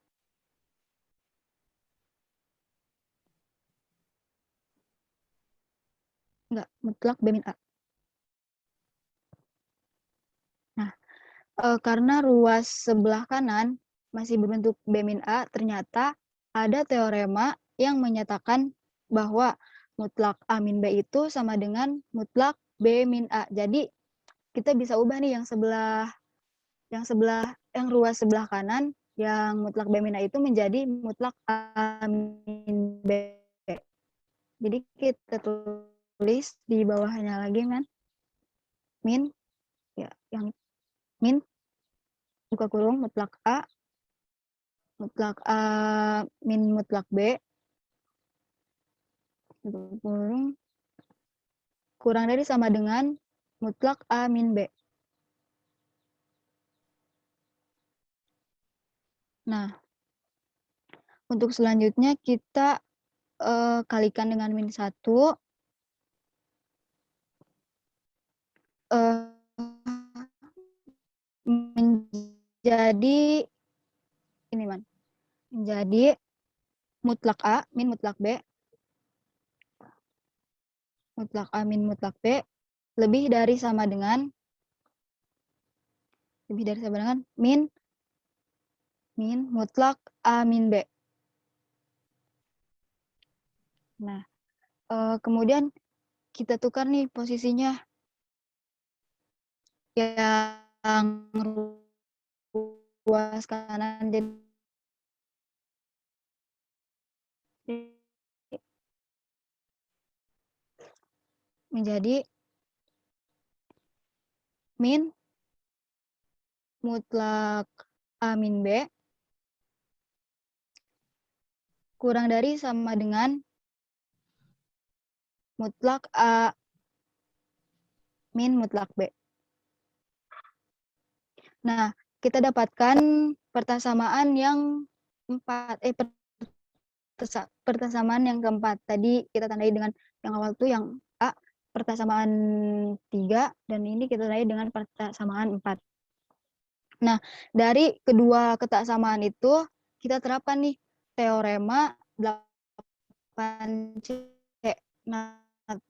Enggak, mutlak B min A. Nah, karena ruas sebelah kanan masih berbentuk B min A, ternyata ada teorema yang menyatakan bahwa mutlak A min B itu sama dengan mutlak B min A. Jadi kita bisa ubah nih yang ruas sebelah kanan yang mutlak B min A itu menjadi mutlak A min B. Jadi kita tulis di bawahnya lagi kan. Min ya yang min buka kurung mutlak A min mutlak B tutup kurung kurang dari sama dengan mutlak A min B. Nah, untuk selanjutnya kita kalikan dengan min 1. Menjadi ini man. Menjadi mutlak A min mutlak B. Mutlak A min mutlak B lebih dari sama dengan min mutlak A min B. Nah, kemudian kita tukar nih posisinya. Yang ruas kanan jadi menjadi min mutlak A min B kurang dari sama dengan mutlak A min mutlak B. Nah, kita dapatkan persamaan yang persamaan yang keempat. Tadi kita tandai dengan yang awal tuh yang A, persamaan 3, dan ini kita tandai dengan persamaan 4. Nah, dari kedua kesamaan itu, kita terapkan nih teorema 8C. Nah,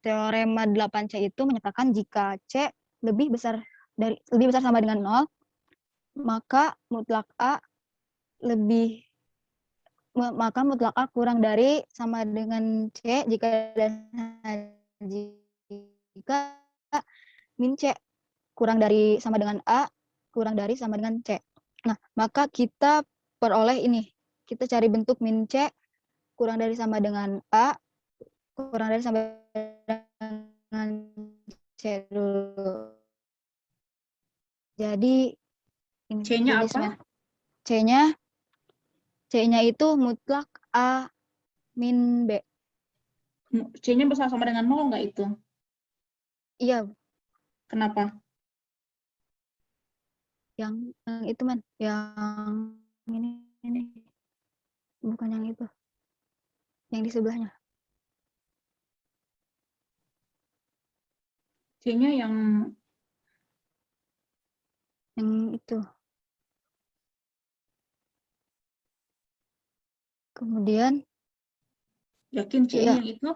teorema 8C itu menyatakan jika C lebih besar sama dengan 0, maka mutlak A kurang dari sama dengan C jika min C kurang dari sama dengan A kurang dari sama dengan C. Nah, maka kita peroleh ini. Kita cari bentuk min C kurang dari sama dengan A kurang dari sama dengan C dulu. Jadi C-nya apa? C-nya itu mutlak A min B. C-nya besar sama dengan 0 nggak itu? Iya. Kenapa? Yang itu man, yang ini. Bukan yang itu. Yang di sebelahnya. C-nya yang itu. Kemudian yakin C-nya yang itu?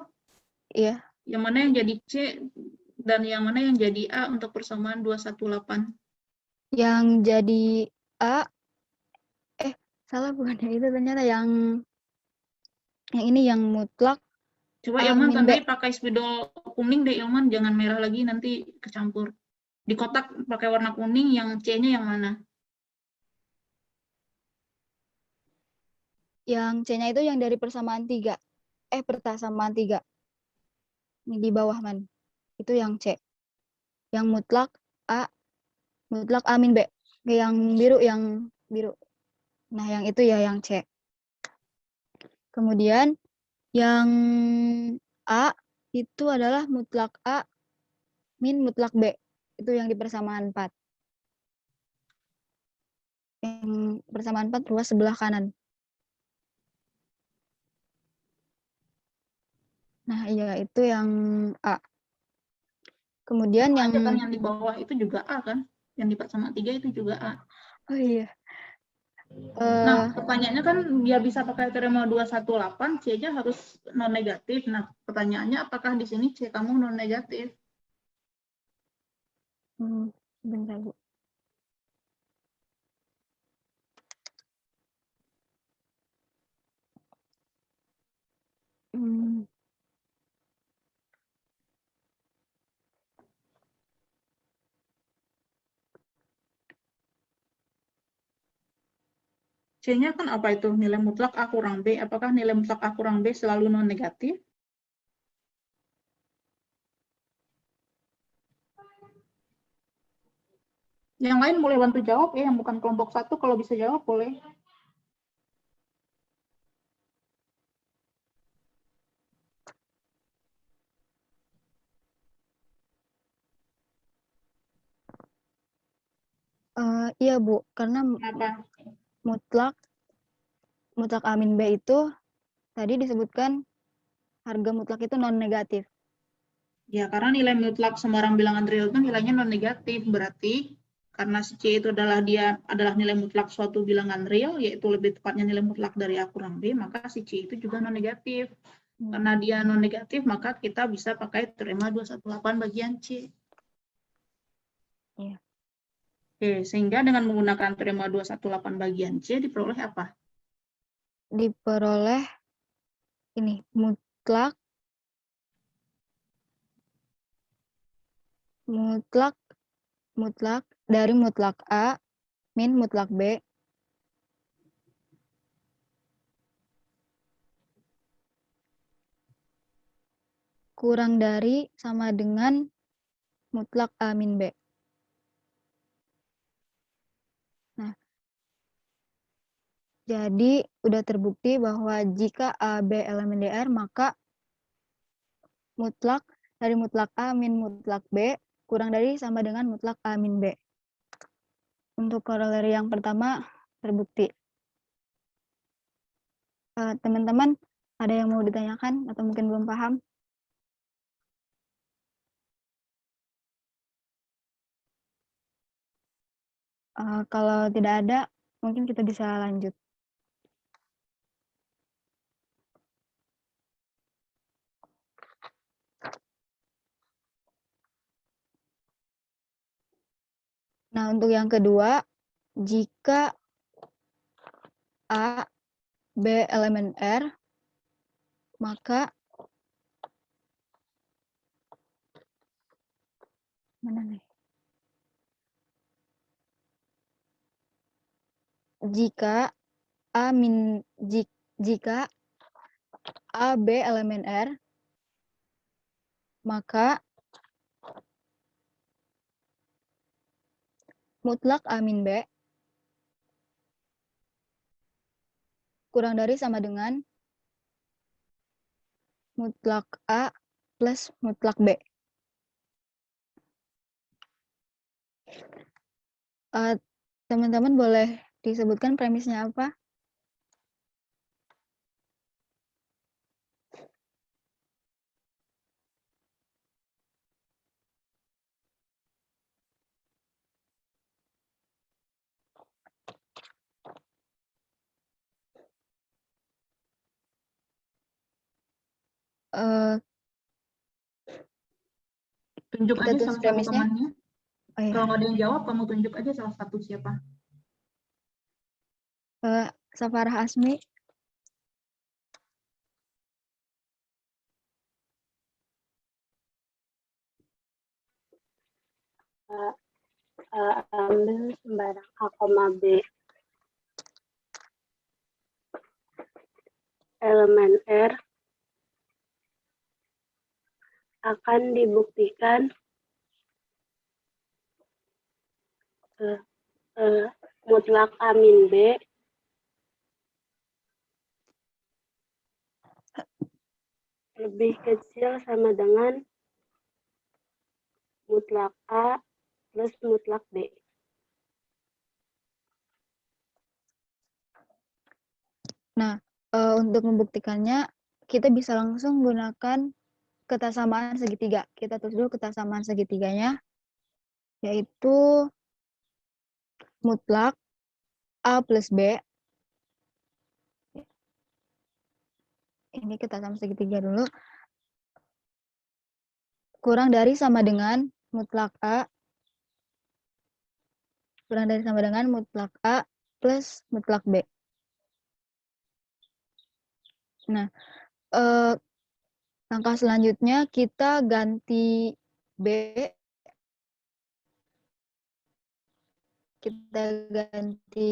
Iya. Yang mana yang jadi C dan yang mana yang jadi A untuk persamaan 218? Yang jadi A salah bukan yang itu ternyata yang ini yang mutlak Coba A Ilman min tandai B. pakai spidol kuning deh Ilman, jangan merah lagi nanti kecampur. Di kotak pakai warna kuning, yang C-nya yang mana? Yang C-nya itu yang dari persamaan 3. Persamaan 3. Ini di bawah man. Itu yang C. Yang mutlak A min B. Yang biru. Nah, yang itu ya yang C. Kemudian yang A itu adalah mutlak A min mutlak B. Itu yang di persamaan 4. Yang persamaan 4 ruas sebelah kanan. Nah, iya itu yang A. Kemudian yang Ada kan yang di bawah itu juga A kan? Yang di persamaan 3 itu juga A. oh iya. Nah, pertanyaannya kan biar bisa pakai teorema 218, C-nya harus non negatif. Nah, pertanyaannya apakah di sini C kamu non negatif? Bentar, Bu. C-nya kan apa itu? Nilai mutlak A kurang B. Apakah nilai mutlak A kurang B selalu non negatif? Yang lain boleh bantu jawab ya, yang bukan kelompok 1 kalau bisa jawab boleh. Iya, Bu. Karena Apa? mutlak A min B itu tadi disebutkan harga mutlak itu non negatif. Ya, karena nilai mutlak sembarang bilangan real itu nilainya non negatif. Berarti karena si C itu adalah nilai mutlak suatu bilangan real, yaitu lebih tepatnya nilai mutlak dari A kurang B, maka si C itu juga non negatif. Karena dia non negatif, maka kita bisa pakai teorema 218 bagian C. Iya. Oke, sehingga dengan menggunakan teorema 218 bagian C diperoleh apa? Diperoleh ini mutlak dari mutlak A min mutlak B kurang dari sama dengan mutlak A min B. Nah, jadi udah terbukti bahwa jika A, B elemen DR, maka mutlak dari mutlak A min mutlak B kurang dari sama dengan mutlak A min B. Untuk koroleri yang pertama terbukti. Teman-teman, ada yang mau ditanyakan atau mungkin belum paham? Kalau tidak ada, mungkin kita bisa lanjut. Nah, untuk yang kedua, jika A, B elemen R, maka mana nih? Jika A, B elemen R, maka mutlak A min B kurang dari sama dengan mutlak A plus mutlak B. Teman-teman boleh disebutkan premisnya apa? Tunjuk Kita aja tulis salah satu premisnya. temannya. Oh, iya. Kalau nggak ada yang jawab, kamu tunjuk aja salah satu siapa. Safarah Asmi. ambil sembarang A, B. Elemen R akan dibuktikan mutlak A min B lebih kecil sama dengan mutlak A plus mutlak B. Nah, untuk membuktikannya, kita bisa langsung gunakan ketersamaan segitiga. Kita tulis dulu ketersamaan segitiganya, yaitu mutlak A plus B. Ini ketersamaan segitiga dulu. Kurang dari sama dengan mutlak A. Kurang dari sama dengan mutlak A plus mutlak B. Nah, langkah selanjutnya kita ganti B. Kita ganti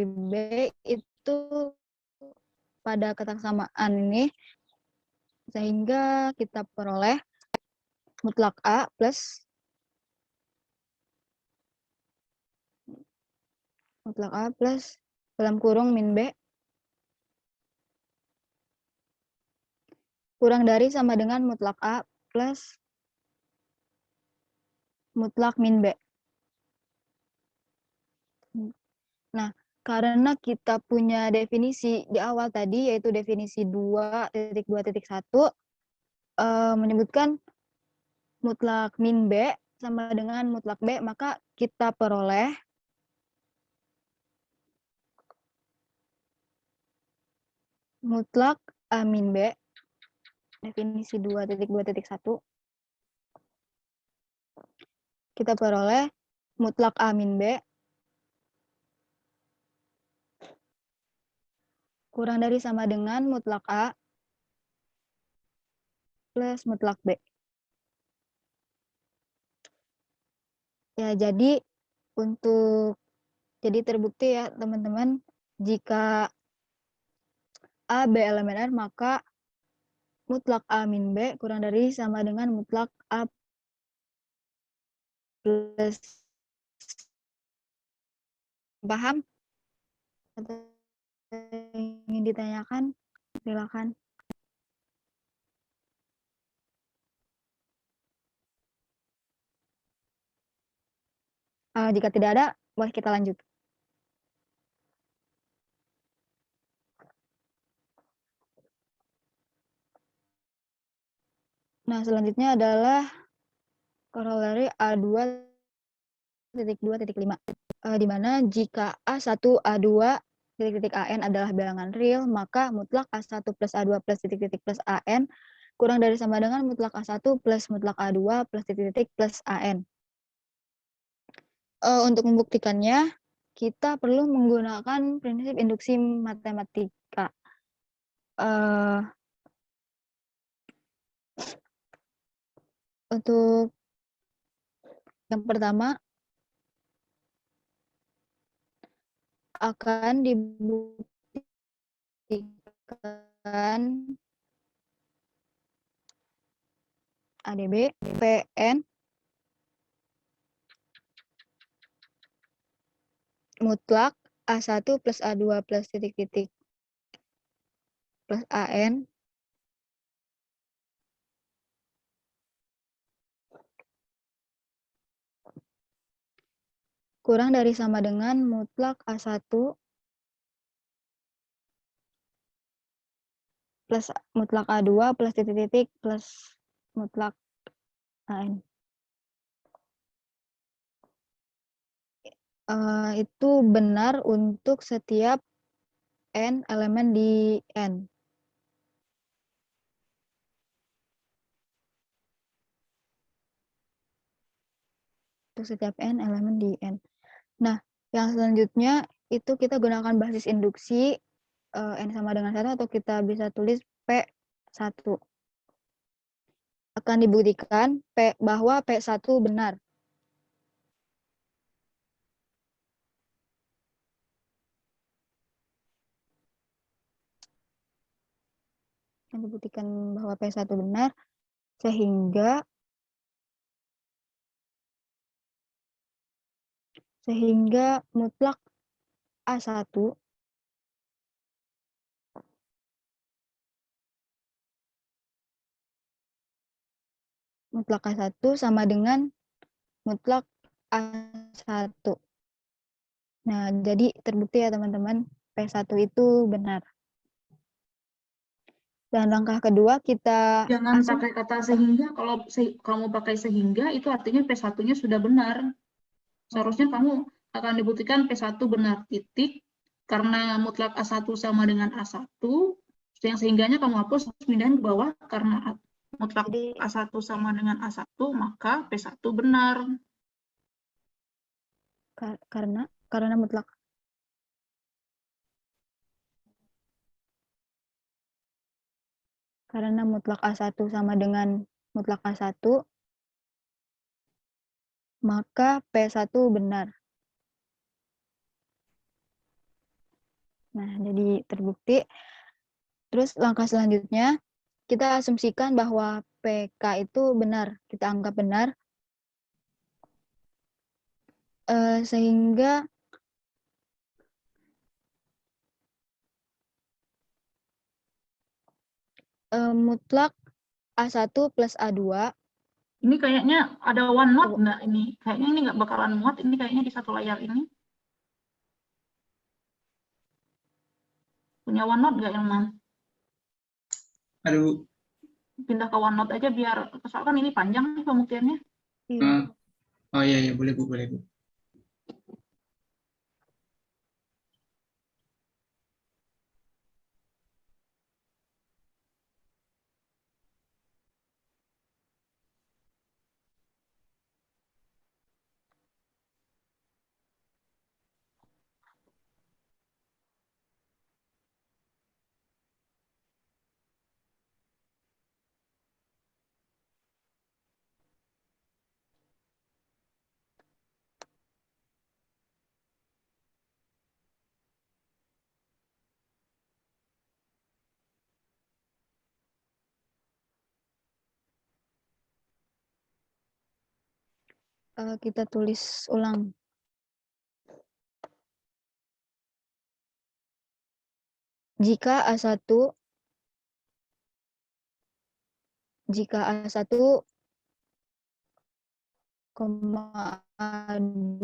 B itu pada ketersamaan ini, sehingga kita peroleh mutlak A plus dalam kurung min B kurang dari sama dengan mutlak A plus mutlak min B. Nah, karena kita punya definisi di awal tadi, yaitu definisi 2.2.1, menyebutkan mutlak min B sama dengan mutlak B, maka kita peroleh mutlak A min B, definisi 2.2.1, kita peroleh mutlak A min B kurang dari sama dengan mutlak A plus mutlak B. Ya, jadi terbukti ya teman-teman, jika A, B elemen R, maka mutlak A min B kurang dari sama dengan mutlak A plus. Paham? Atau ingin ditanyakan? Silakan. Jika tidak ada, boleh kita lanjut. Nah, selanjutnya adalah korolari A2.2.5, di mana jika A1, A2, AN adalah bilangan real, maka mutlak A1 plus A2 plus plus AN kurang dari sama dengan mutlak A1 plus mutlak A2 plus plus AN. Untuk membuktikannya, kita perlu menggunakan prinsip induksi matematika. Untuk yang pertama, akan dibuktikan ADB, PN, mutlak A1 plus A2 plus plus AN kurang dari sama dengan mutlak A1 plus mutlak A2 plus plus mutlak AN. Itu benar untuk setiap N elemen di N. Untuk setiap N elemen di N. Nah, yang selanjutnya itu kita gunakan basis induksi N sama dengan 1, atau kita bisa tulis P1. Akan dibuktikan bahwa P1 benar. Akan dibuktikan bahwa P1 benar, sehingga mutlak A1 sama dengan mutlak A1. Nah, jadi terbukti ya teman-teman, P1 itu benar. Dan langkah kedua kita Jangan pakai kata sehingga. Kalau kamu pakai sehingga, itu artinya P1-nya sudah benar. Seharusnya kamu akan dibuktikan P1 benar titik, karena mutlak A1 sama dengan A1, yang sehingganya kamu hapus, pindahin ke bawah, karena mutlak Jadi A1 sama dengan A1, maka P1 benar. karena mutlak A1 sama dengan mutlak A1, maka P1 benar. Nah, jadi terbukti. Terus langkah selanjutnya, kita asumsikan bahwa PK itu benar. Kita anggap benar. Sehingga mutlak A1 plus A2. Ini kayaknya ada OneNote nggak ini? Kayaknya ini nggak bakalan muat, ini kayaknya di satu layar ini. Punya OneNote nggak, Ilman? Aduh, Pindah ke OneNote aja biar, soalnya kan ini panjang nih pembuktiannya. Iya. oh iya, boleh Bu, boleh Bu. Kita tulis ulang. Jika A1 koma A2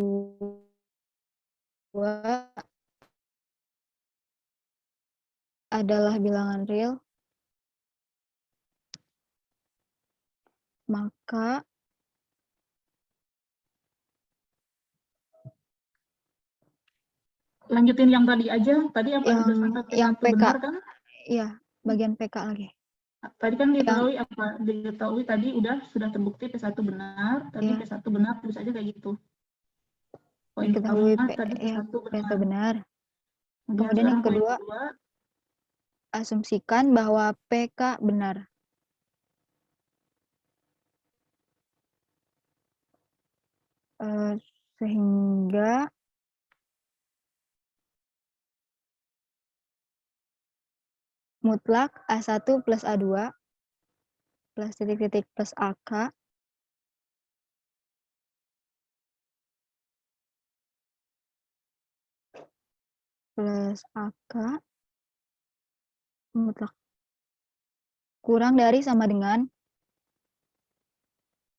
adalah bilangan real, maka Lanjutin yang tadi aja. Tadi apa yang udah sampai P1 PK, benar kan? iya, bagian PK lagi. Tadi kan diketahui apa? Diketahui tadi sudah terbukti P1 benar, tadi Iya. P1 benar, terus aja kayak gitu. Poin Diketahui pertama tadi P1 P1 benar. benar. Kemudian Kemudian yang sekarang poin kedua, asumsikan bahwa PK benar. Sehingga mutlak A1 plus A2 plus titik-titik plus AK plus AK mutlak kurang dari sama dengan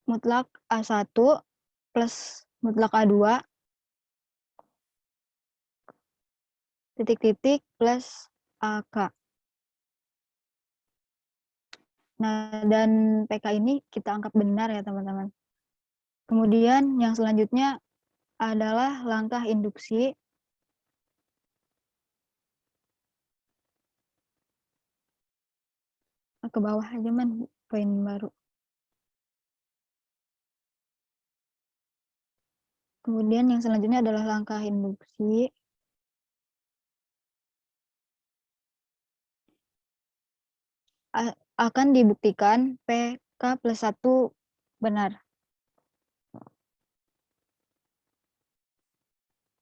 mutlak A1 plus mutlak A2 titik-titik plus AK. Nah, dan PK ini kita anggap benar ya teman-teman. Kemudian yang selanjutnya adalah langkah induksi. Ke bawah aja man, poin baru. Kemudian yang selanjutnya adalah langkah induksi. Akan dibuktikan PK plus 1 benar.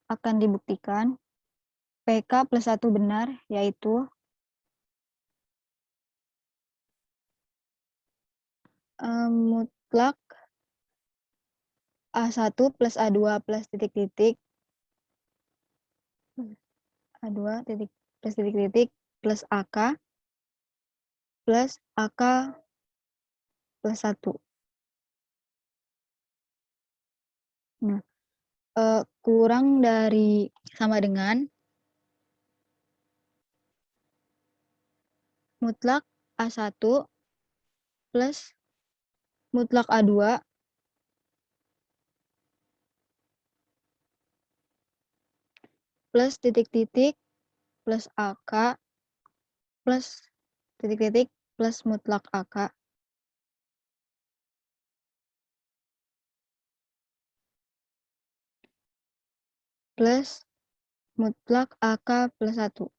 Akan dibuktikan PK plus 1 benar, yaitu mutlak A1 plus A2 plus titik-titik A2 titik plus titik-titik plus AK plus AK plus 1. Nah, kurang dari sama dengan mutlak A1 plus mutlak A2 plus titik-titik plus AK plus titik-titik plus mutlak AK plus mutlak AK plus 1.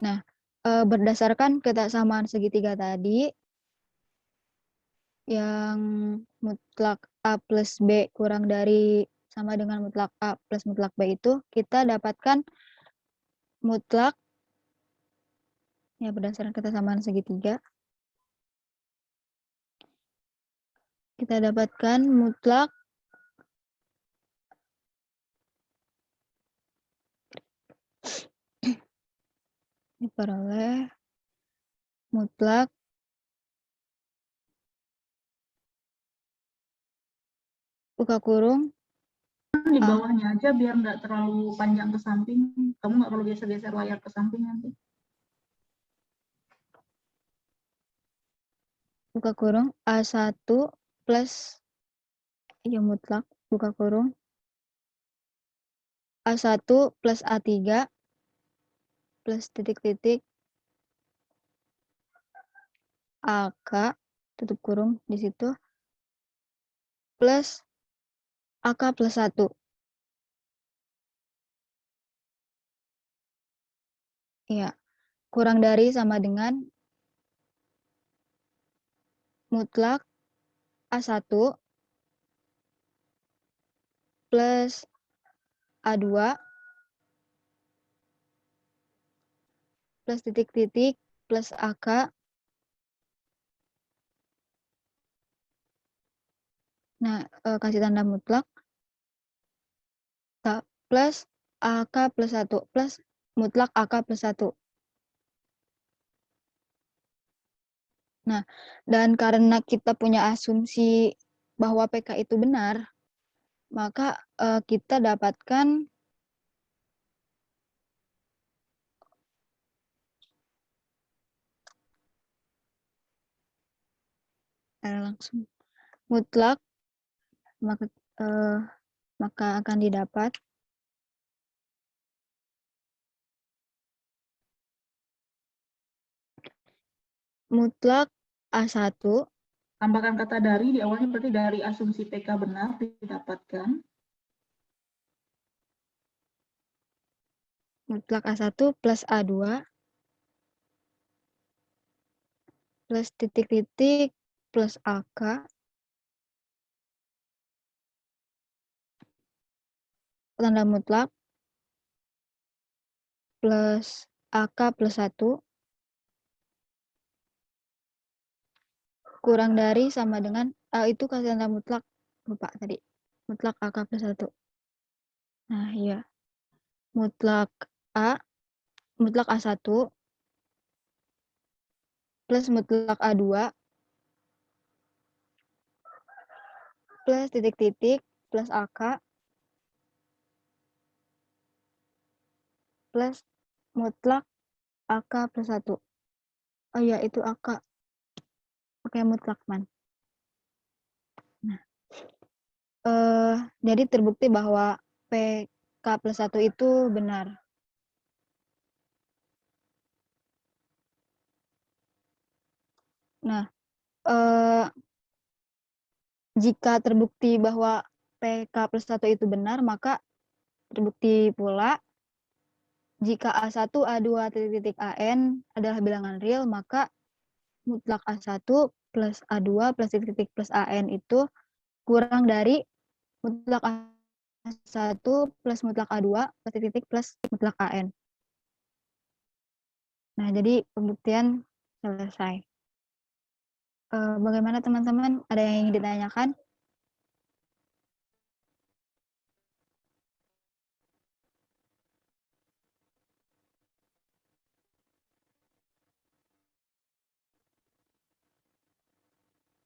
Nah, berdasarkan kesamaan segitiga tadi, yang mutlak A plus B kurang dari sama dengan mutlak A plus mutlak B itu, kita dapatkan mutlak, ya berdasarkan kesamaan segitiga, kita dapatkan mutlak diperoleh mutlak buka kurung Di bawahnya aja biar nggak terlalu panjang ke samping. Kamu nggak perlu geser-geser layar ke samping nanti. buka kurung A1 plus ya mutlak buka kurung A1 plus A3 plus titik-titik AK tutup kurung di situ plus AK plus 1. Ya, kurang dari sama dengan mutlak A1 plus A2 plus titik-titik plus AK. Nah, kasih tanda mutlak plus AK plus 1 plus mutlak AK plus 1. Nah, dan karena kita punya asumsi bahwa PK itu benar, maka kita dapatkan langsung mutlak, maka akan didapat mutlak A1 Tambahkan kata dari di awalnya, berarti dari asumsi PK benar didapatkan. mutlak A1 plus A2 plus titik-titik plus AK tanda mutlak plus AK plus 1 kurang dari sama dengan itu kasih tanda mutlak, lupa tadi, mutlak AK plus 1. Nah, iya. Mutlak A1 plus mutlak A2 plus titik-titik plus AK plus mutlak AK plus 1. Oh iya, itu AK. Oke, mutlak man. Nah, jadi terbukti bahwa PK plus 1 itu benar. Nah, jika terbukti bahwa PK plus 1 itu benar, maka terbukti pula jika A1, A2, titik-titik AN adalah bilangan real, maka mutlak A1 plus A2 plus titik-titik plus AN itu kurang dari mutlak A1 plus mutlak A2 plus titik-titik plus mutlak AN. Nah, jadi pembuktian selesai. Bagaimana teman-teman? Ada yang ingin ditanyakan?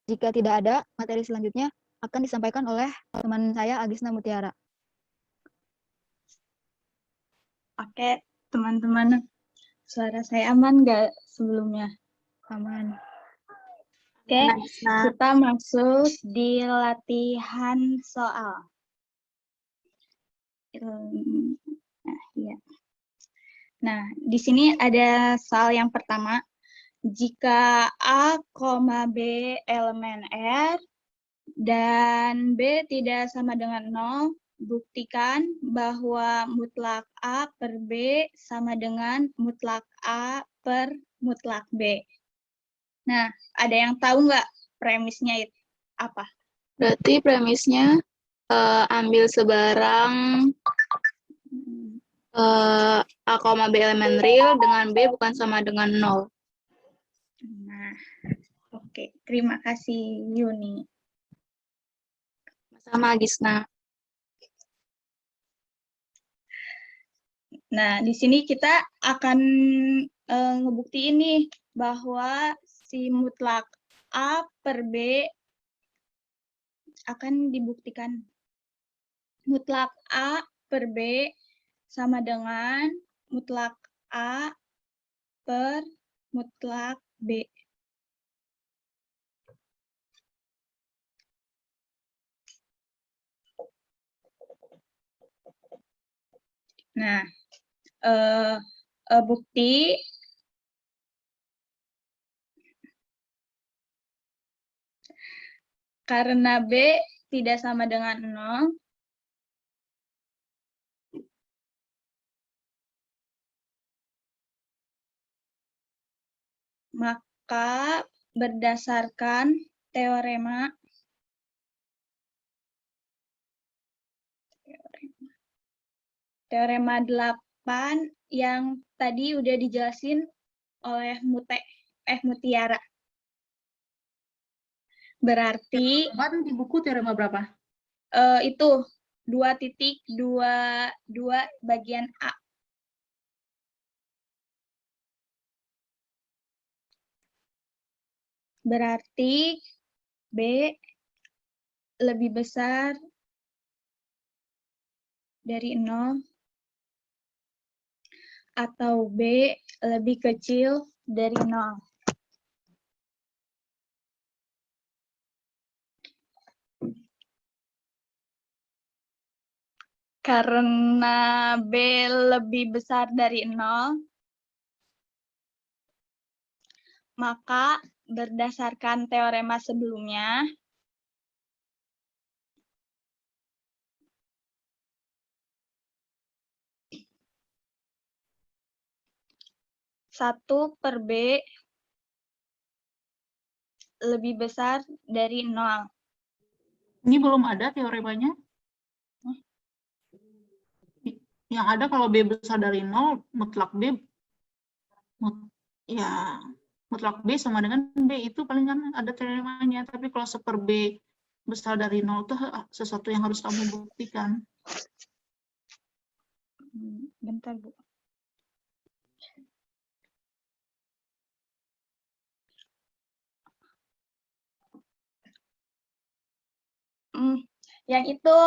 Jika tidak ada, materi selanjutnya akan disampaikan oleh teman saya, Agisna Mutiara. Oke, teman-teman, suara saya aman nggak sebelumnya? Aman. Oke, kita masuk di latihan soal. Nah, iya. Nah, di sini ada soal yang pertama. Jika A, B elemen R dan B tidak sama dengan 0, buktikan bahwa mutlak A per B sama dengan mutlak A per mutlak B. Nah, ada yang tahu nggak premisnya itu apa? Berarti premisnya ambil sebarang A, B elemen real dengan B bukan sama dengan 0. Nah, oke. Terima kasih, Yuni. Sama Gisna. Nah, di sini kita akan ngebuktiin nih bahwa si mutlak A per B akan dibuktikan. Mutlak A per B sama dengan mutlak A per mutlak B. Nah, bukti karena B tidak sama dengan 0, maka berdasarkan teorema Teorema 8 yang tadi udah dijelasin oleh Mutiara. Berarti Di buku teorema berapa? itu 2.22 bagian A. Berarti B lebih besar dari 0 atau B lebih kecil dari 0. Karena B lebih besar dari 0, maka berdasarkan teorema sebelumnya, satu per B lebih besar dari 0. Ini belum ada teoremanya? Yang ada kalau B besar dari 0, mutlak B, mutlak B sama dengan B, itu paling kan ada teoremanya. Tapi kalau seper B besar dari 0 itu sesuatu yang harus kamu buktikan. Bentar, Bu. Yang itu,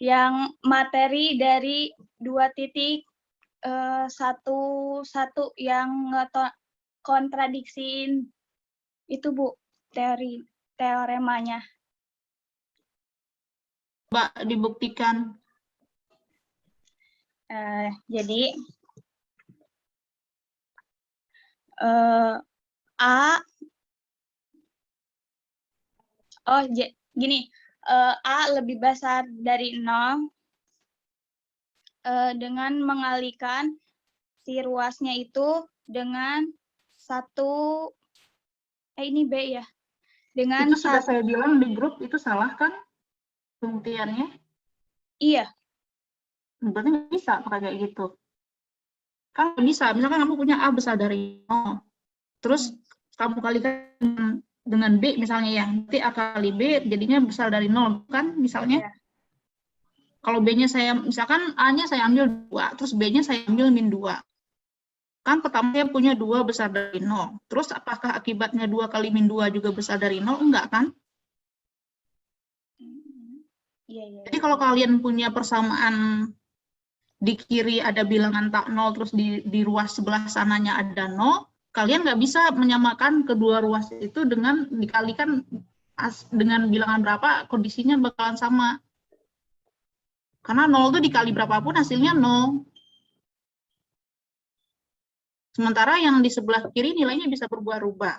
yang materi dari 2.11 yang kontradiksiin itu, Bu, teoremanya. Mbak, dibuktikan. Jadi gini, A lebih besar dari 0 dengan mengalihkan si ruasnya itu dengan ini B ya. Dengan itu sudah saya bilang di grup, itu salah kan pembuktiannya? Iya. Berarti nggak bisa pakai kayak gitu. Kan nggak bisa, misalkan kamu punya A besar dari 0, terus kamu kalikan dengan B misalnya ya, nanti A kali B jadinya besar dari 0, kan misalnya. Kalau B-nya saya, misalkan A-nya saya ambil 2, terus B-nya saya ambil min 2. Kan pertama saya punya 2 besar dari 0. Terus apakah akibatnya 2 kali min 2 juga besar dari 0? Enggak kan? Jadi kalau kalian punya persamaan di kiri ada bilangan tak 0, terus di ruas sebelah sananya ada 0, kalian nggak bisa menyamakan kedua ruas itu dengan dikalikan dengan bilangan berapa, kondisinya bakalan sama. Karena 0 itu dikali berapapun hasilnya 0. Sementara yang di sebelah kiri nilainya bisa berubah-ubah.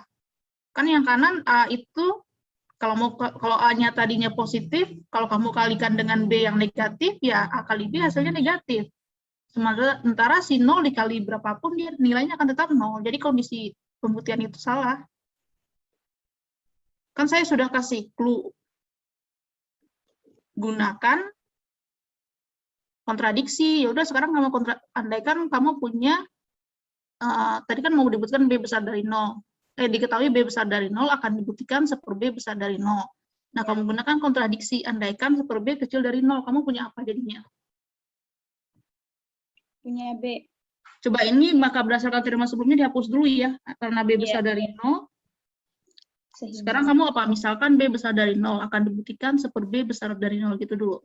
Kan yang kanan A itu, kalau A-nya tadinya positif, kalau kamu kalikan dengan B yang negatif, ya A kali B hasilnya negatif. Sementara si 0 dikali berapapun, dia nilainya akan tetap 0. Jadi kondisi pembuktian itu salah. Kan saya sudah kasih clue. Gunakan kontradiksi. Ya udah sekarang kamu andaikan kamu punya tadi kan mau dibuktikan B besar dari 0. Diketahui B besar dari 0 akan dibuktikan 1/B besar dari 0. Nah, kamu gunakan kontradiksi, andaikan 1/B kecil dari 0. Kamu punya apa jadinya? Punya B. Coba ini maka berdasarkan teorema sebelumnya dihapus dulu ya, karena B besar dari 0. Sekarang kamu apa? Misalkan B besar dari 0 akan dibuktikan 1/B besar dari 0 gitu dulu.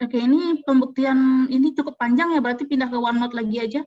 Oke, ini pembuktian ini cukup panjang ya, berarti pindah ke OneNote lagi aja.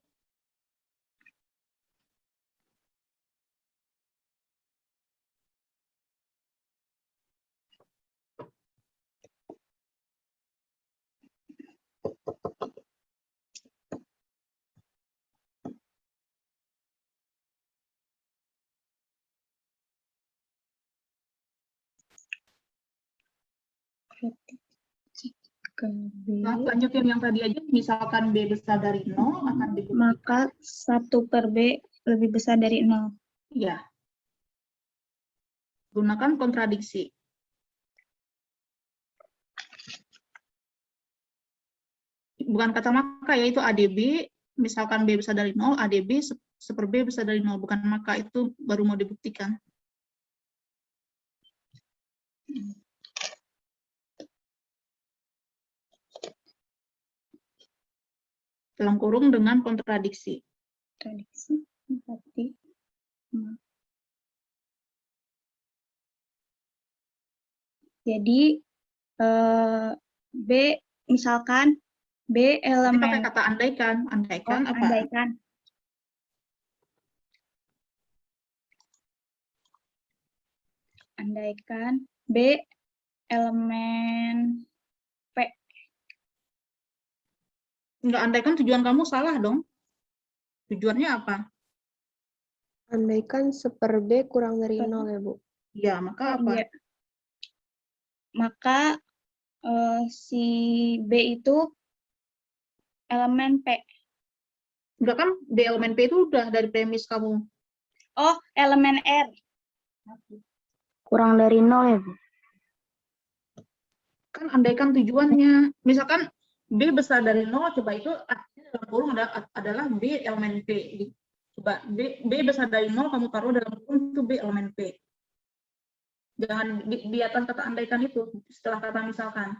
Nah, lanjutin yang tadi aja, misalkan B besar dari 0 akan dibuktikan. Maka 1/B lebih besar dari 0. Iya. Gunakan kontradiksi. Bukan kata maka, yaitu ADB, misalkan B besar dari 0, ADB 1/B besar dari 0, bukan maka, itu baru mau dibuktikan. Dalam kurung dengan kontradiksi. Kontradiksi berarti jadi B misalkan B Jadi pakai elemen kata andaikan. Andaikan apa? andaikan. Andaikan B elemen P. Enggak, andaikan tujuan kamu salah dong. Tujuannya apa? Andaikan 1/B kurang dari 0 ya, Bu. Ya, maka apa? Iya. Maka si B itu elemen P. Enggak kan, B elemen P itu udah dari premis kamu. Oh, elemen R. Kurang dari 0 ya, Bu? Kan andaikan tujuannya, misalkan B besar dari 0, coba itu artinya dalam kurung adalah B elemen P. Coba B besar dari 0 kamu taruh dalam kurung itu B elemen P. Jangan di atas kata andaikan itu, setelah kata misalkan.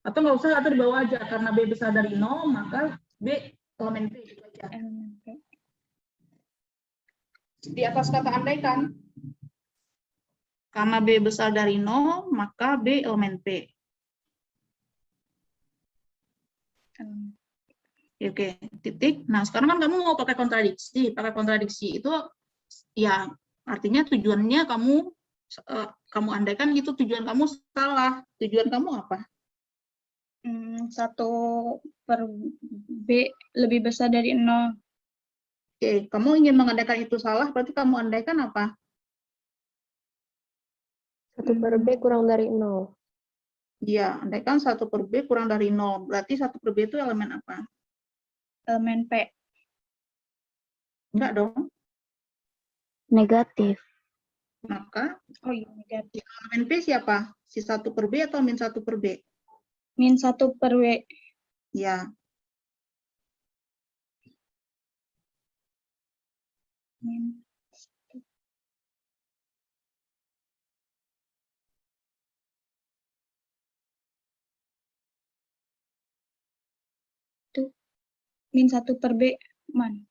Atau nggak usah, atau di bawah aja, karena B besar dari 0, maka B elemen P gitu aja. Di atas kata andaikan. Karena B besar dari 0, maka B elemen P. Oke, titik. Nah, sekarang kan kamu mau pakai kontradiksi. Pakai kontradiksi itu, ya artinya tujuannya kamu andaikan itu tujuan kamu salah. Tujuan kamu apa? 1/B lebih besar dari 0. Oke, kamu ingin mengandaikan itu salah, berarti kamu andaikan apa? 1/B kurang dari 0. Iya, andaikan 1/B kurang dari 0. Berarti 1/B itu elemen apa? Elemen P. Enggak dong. Negatif. maka Oh iya, negatif. elemen P siapa? Si 1 per B atau min 1 per B? Min 1 per W. Ya, Min. Itu min 1 per B, man.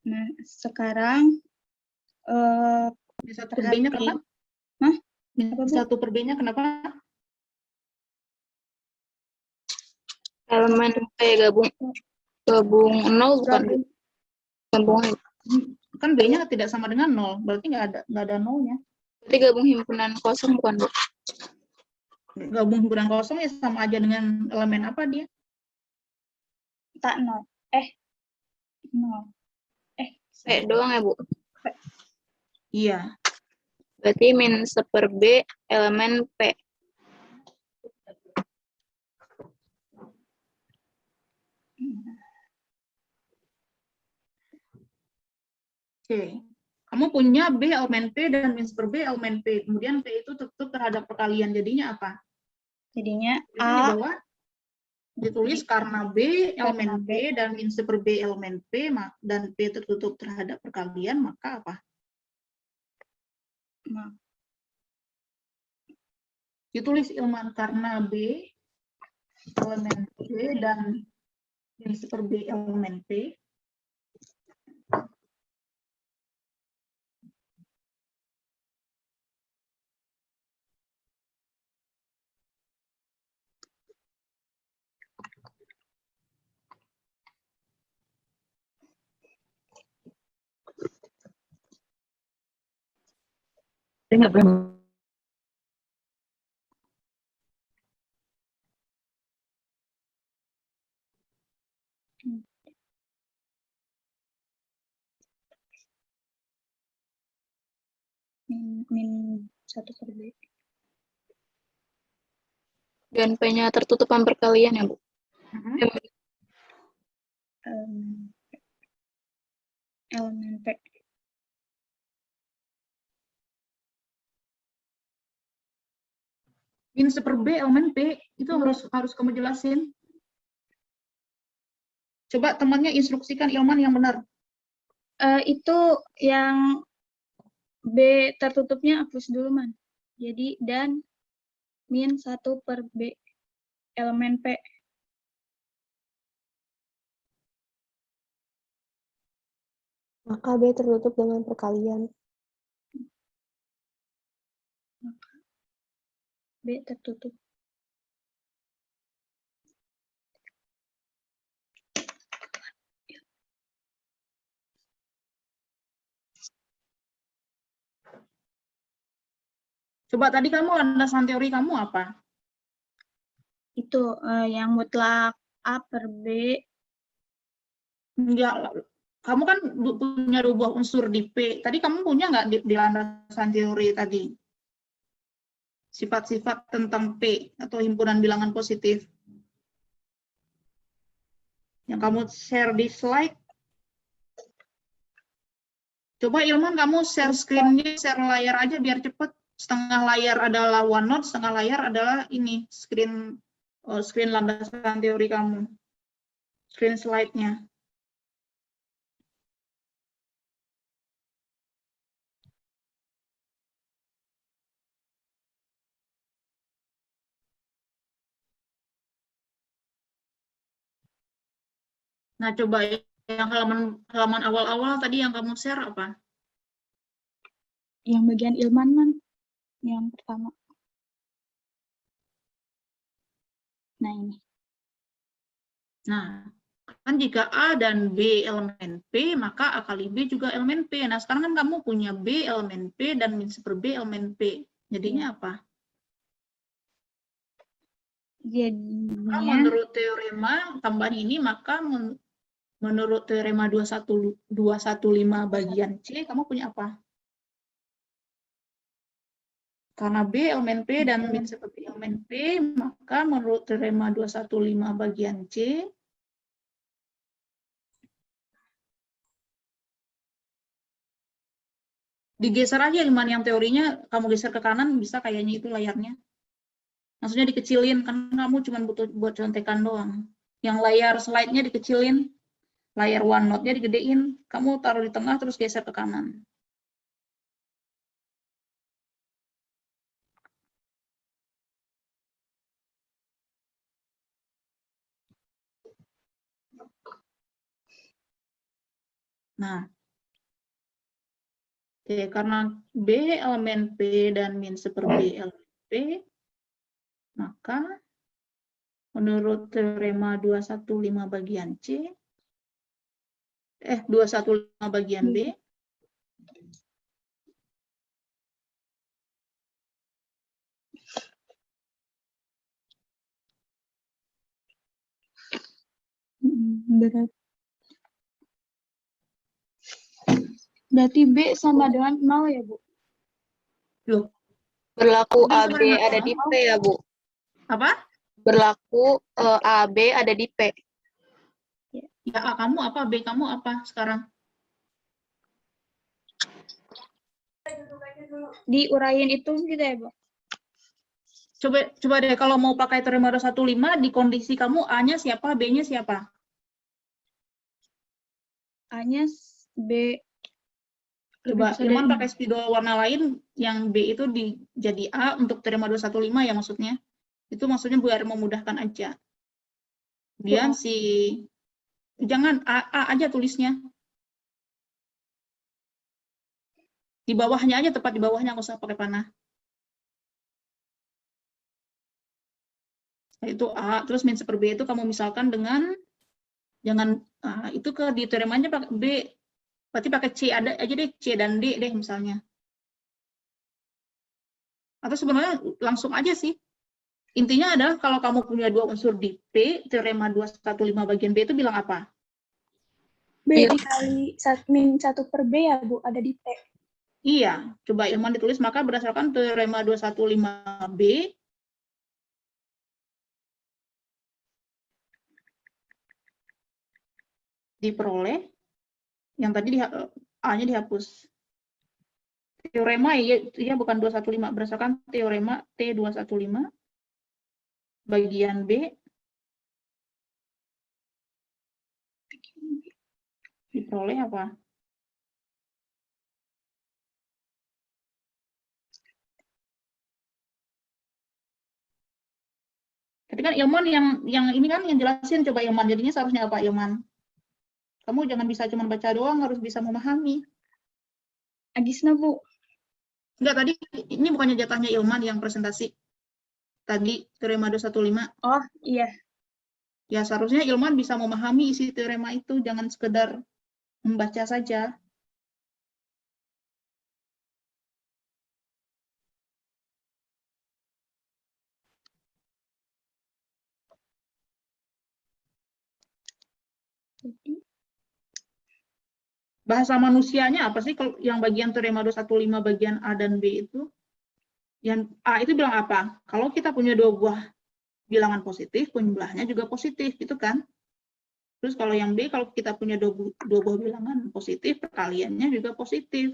Nah, sekarang min 1 per B-nya kenapa? Hah? Min Apa, Bu? 1 per B-nya kenapa? Elemen P gabung 0 bukan gabung Kan B-nya tidak sama dengan 0, berarti nggak ada nolnya. berarti gabung himpunan kosong bukan, Bu? Gabung himpunan kosong ya sama aja dengan elemen apa dia? tak 0. 0. P doang ya, Bu? Iya. Berarti min 1 per B elemen P. Oke. Kamu punya B elemen P dan min 1 per B elemen P. Kemudian P itu tertutup terhadap perkalian. Jadinya apa? Jadinya Itu di A bawah ditulis karena B elemen P dan min 1 per B elemen P dan P tertutup terhadap perkalian, maka apa? Ditulis Ilman karena B elemen P dan min 1 per B elemen P. min 1 per B. Dan P-nya tertutupan perkalian ya, Bu? Elemen P. Min 1 per B elemen P itu harus kamu jelasin. Coba temannya instruksikan Ilman yang benar. Itu yang B tertutupnya hapus dulu, man. Jadi dan min 1 per B elemen P. Maka B tertutup dengan perkalian. B tertutup. Coba tadi kamu landasan teori kamu apa? Itu yang mutlak A per B. Enggak, kamu kan punya 2 buah unsur di P. Tadi kamu punya nggak di landasan teori tadi? Sifat-sifat tentang P atau himpunan bilangan positif. Yang kamu share di slide. Coba Ilman kamu share screen-nya, share layar aja biar cepet. Setengah layar adalah OneNote, setengah layar adalah ini, screen landasan teori kamu. Screen slide-nya. Nah, coba yang halaman awal-awal tadi yang kamu share apa? Yang bagian Ilman, man. Yang pertama. Nah, ini. Nah, kan jika A dan B elemen P, maka A kali B juga elemen P. Nah, sekarang kan kamu punya B elemen P dan min 1 per B elemen P. Jadinya apa? Jadinya Menurut teorema tambahan ini, maka menurut teorema 215 bagian C, kamu punya apa? Karena B elemen P dan min 1 per B elemen P, maka menurut teorema 215 bagian C, digeser aja Ilman, yang teorinya kamu geser ke kanan bisa kayaknya itu layarnya. Maksudnya dikecilin, kan kamu cuma butuh buat contekan doang. Yang layar slide-nya dikecilin, layar OneNote-nya digedein, kamu taruh di tengah terus geser ke kanan. Nah, oke, karena B elemen P dan min 1/B elemen P, maka menurut teorema 215 bagian C, 215 bagian B, Berarti B sama dengan 0 ya, Bu? loh, Berlaku Tapi AB sebenarnya ada di P ya, Bu? apa? Berlaku AB ada di P. Ya, A kamu apa, B kamu apa sekarang? Diurain itu gitu ya, Bu? Coba deh kalau mau pakai teorema 215 di kondisi kamu A-nya siapa, B-nya siapa? A-nya B. Coba Lebih besar Ilman dari pakai spidol warna lain yang B itu jadi A untuk teorema 215 ya maksudnya. Itu maksudnya biar memudahkan aja. Kemudian jangan A aja tulisnya. Di bawahnya aja, tepat di bawahnya, nggak usah pakai panah. Nah, itu A, terus min 1/B itu kamu misalkan dengan, jangan, itu ke di teoremanya pakai B, berarti pakai C ada aja deh, C dan D deh misalnya. Atau sebenarnya langsung aja sih. Intinya adalah kalau kamu punya dua unsur di P, teorema 215 bagian B itu bilang apa? B dikali min 1/B ya, Bu, ada di P. Iya, coba Ilman ditulis, maka berdasarkan teorema 215B, diperoleh, yang tadi A-nya dihapus. Teorema ya bukan 215, berdasarkan teorema T215, bagian B, diperoleh apa? Tadi kan Ilman yang ini kan yang jelasin, coba Ilman, jadinya seharusnya apa Ilman? Kamu jangan bisa cuma baca doang, harus bisa memahami. Agisna, Bu. Enggak, tadi ini bukannya jatahnya Ilman yang presentasi. Tadi teorema 215. Oh, iya. Ya seharusnya Ilman bisa memahami isi teorema itu, jangan sekedar membaca saja. Bahasa manusianya apa sih kalau yang bagian teorema 215 bagian A dan B itu? Yang A itu bilang apa? Kalau kita punya dua buah bilangan positif, jumlahnya juga positif, gitu kan? Terus kalau yang B, kalau kita punya dua buah bilangan positif, perkaliannya juga positif.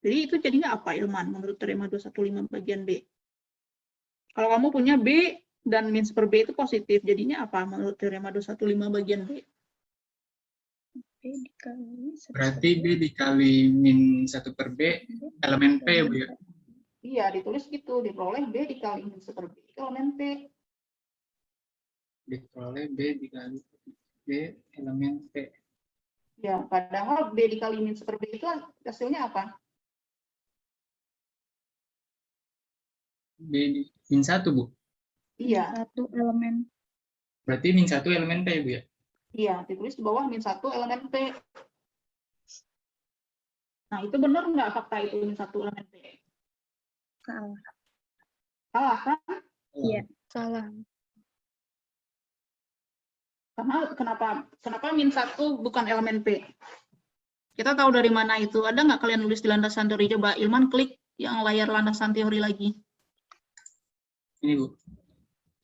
Jadi itu jadinya apa Ilman menurut teorema 215 bagian B? Kalau kamu punya B dan min 1/B itu positif, jadinya apa menurut teorema 215 bagian B? Berarti B dikali min 1/B elemen P ya, Bu ya? Iya, ditulis gitu, diperoleh B dikali min 1/B elemen P. Diperoleh B dikali B elemen P. Ya, padahal B dikali min 1/B itu hasilnya apa? B di min 1, Bu? Iya. 1 elemen. Berarti min 1 elemen P ya, Bu ya? Iya, ditulis di bawah min 1 elemen P. Nah, itu benar nggak fakta itu min 1 elemen P? Salah. Salah kan? Iya. Salah. Karena kenapa min 1 bukan elemen P? Kita tahu dari mana itu. Ada nggak kalian nulis di landasan teori? Coba Ilman klik yang layar landasan teori lagi. Ini Bu.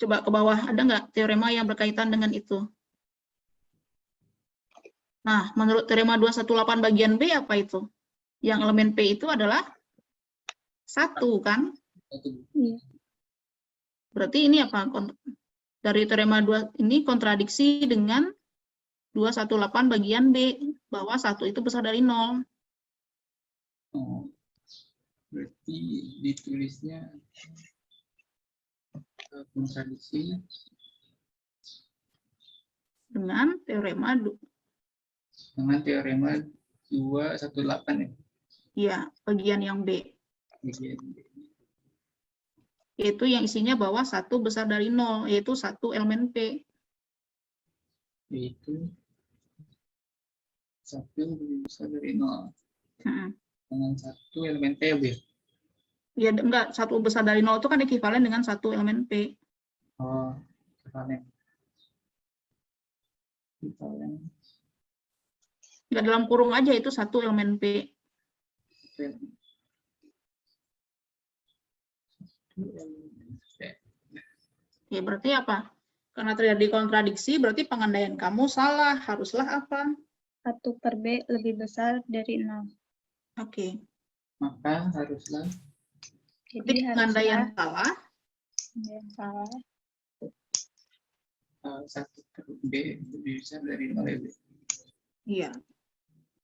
Coba ke bawah, ada nggak teorema yang berkaitan dengan itu? Nah, menurut teorema 218 bagian B apa itu? Yang elemen P itu adalah 1, kan? Iya. Berarti ini apa? Dari teorema 2 ini kontradiksi dengan 218 bagian B, bahwa 1 itu besar dari 0. Oh, berarti ditulisnya kontradiksi Dengan teorema dengan teorema 218 ya. ya, bagian yang B. Bagian B. Yaitu yang isinya bahwa 1 besar dari 0, yaitu 1 elemen P. Yaitu 1 lebih besar dari 0. Dengan 1 elemen P ya. Ya enggak, 1 besar dari 0 itu kan ekuivalen dengan 1 elemen P. Oh, ekuivalen. Ekuivalen. Enggak, dalam kurung aja itu 1 elemen P. Ya, berarti apa? Karena terjadi kontradiksi, berarti pengandaian kamu salah. Haruslah apa? 1 per B lebih besar dari 0. Oke. Maka haruslah Jadi pengandaian salah. Salah. 1 per B lebih besar dari 0 ya, Bu. Iya.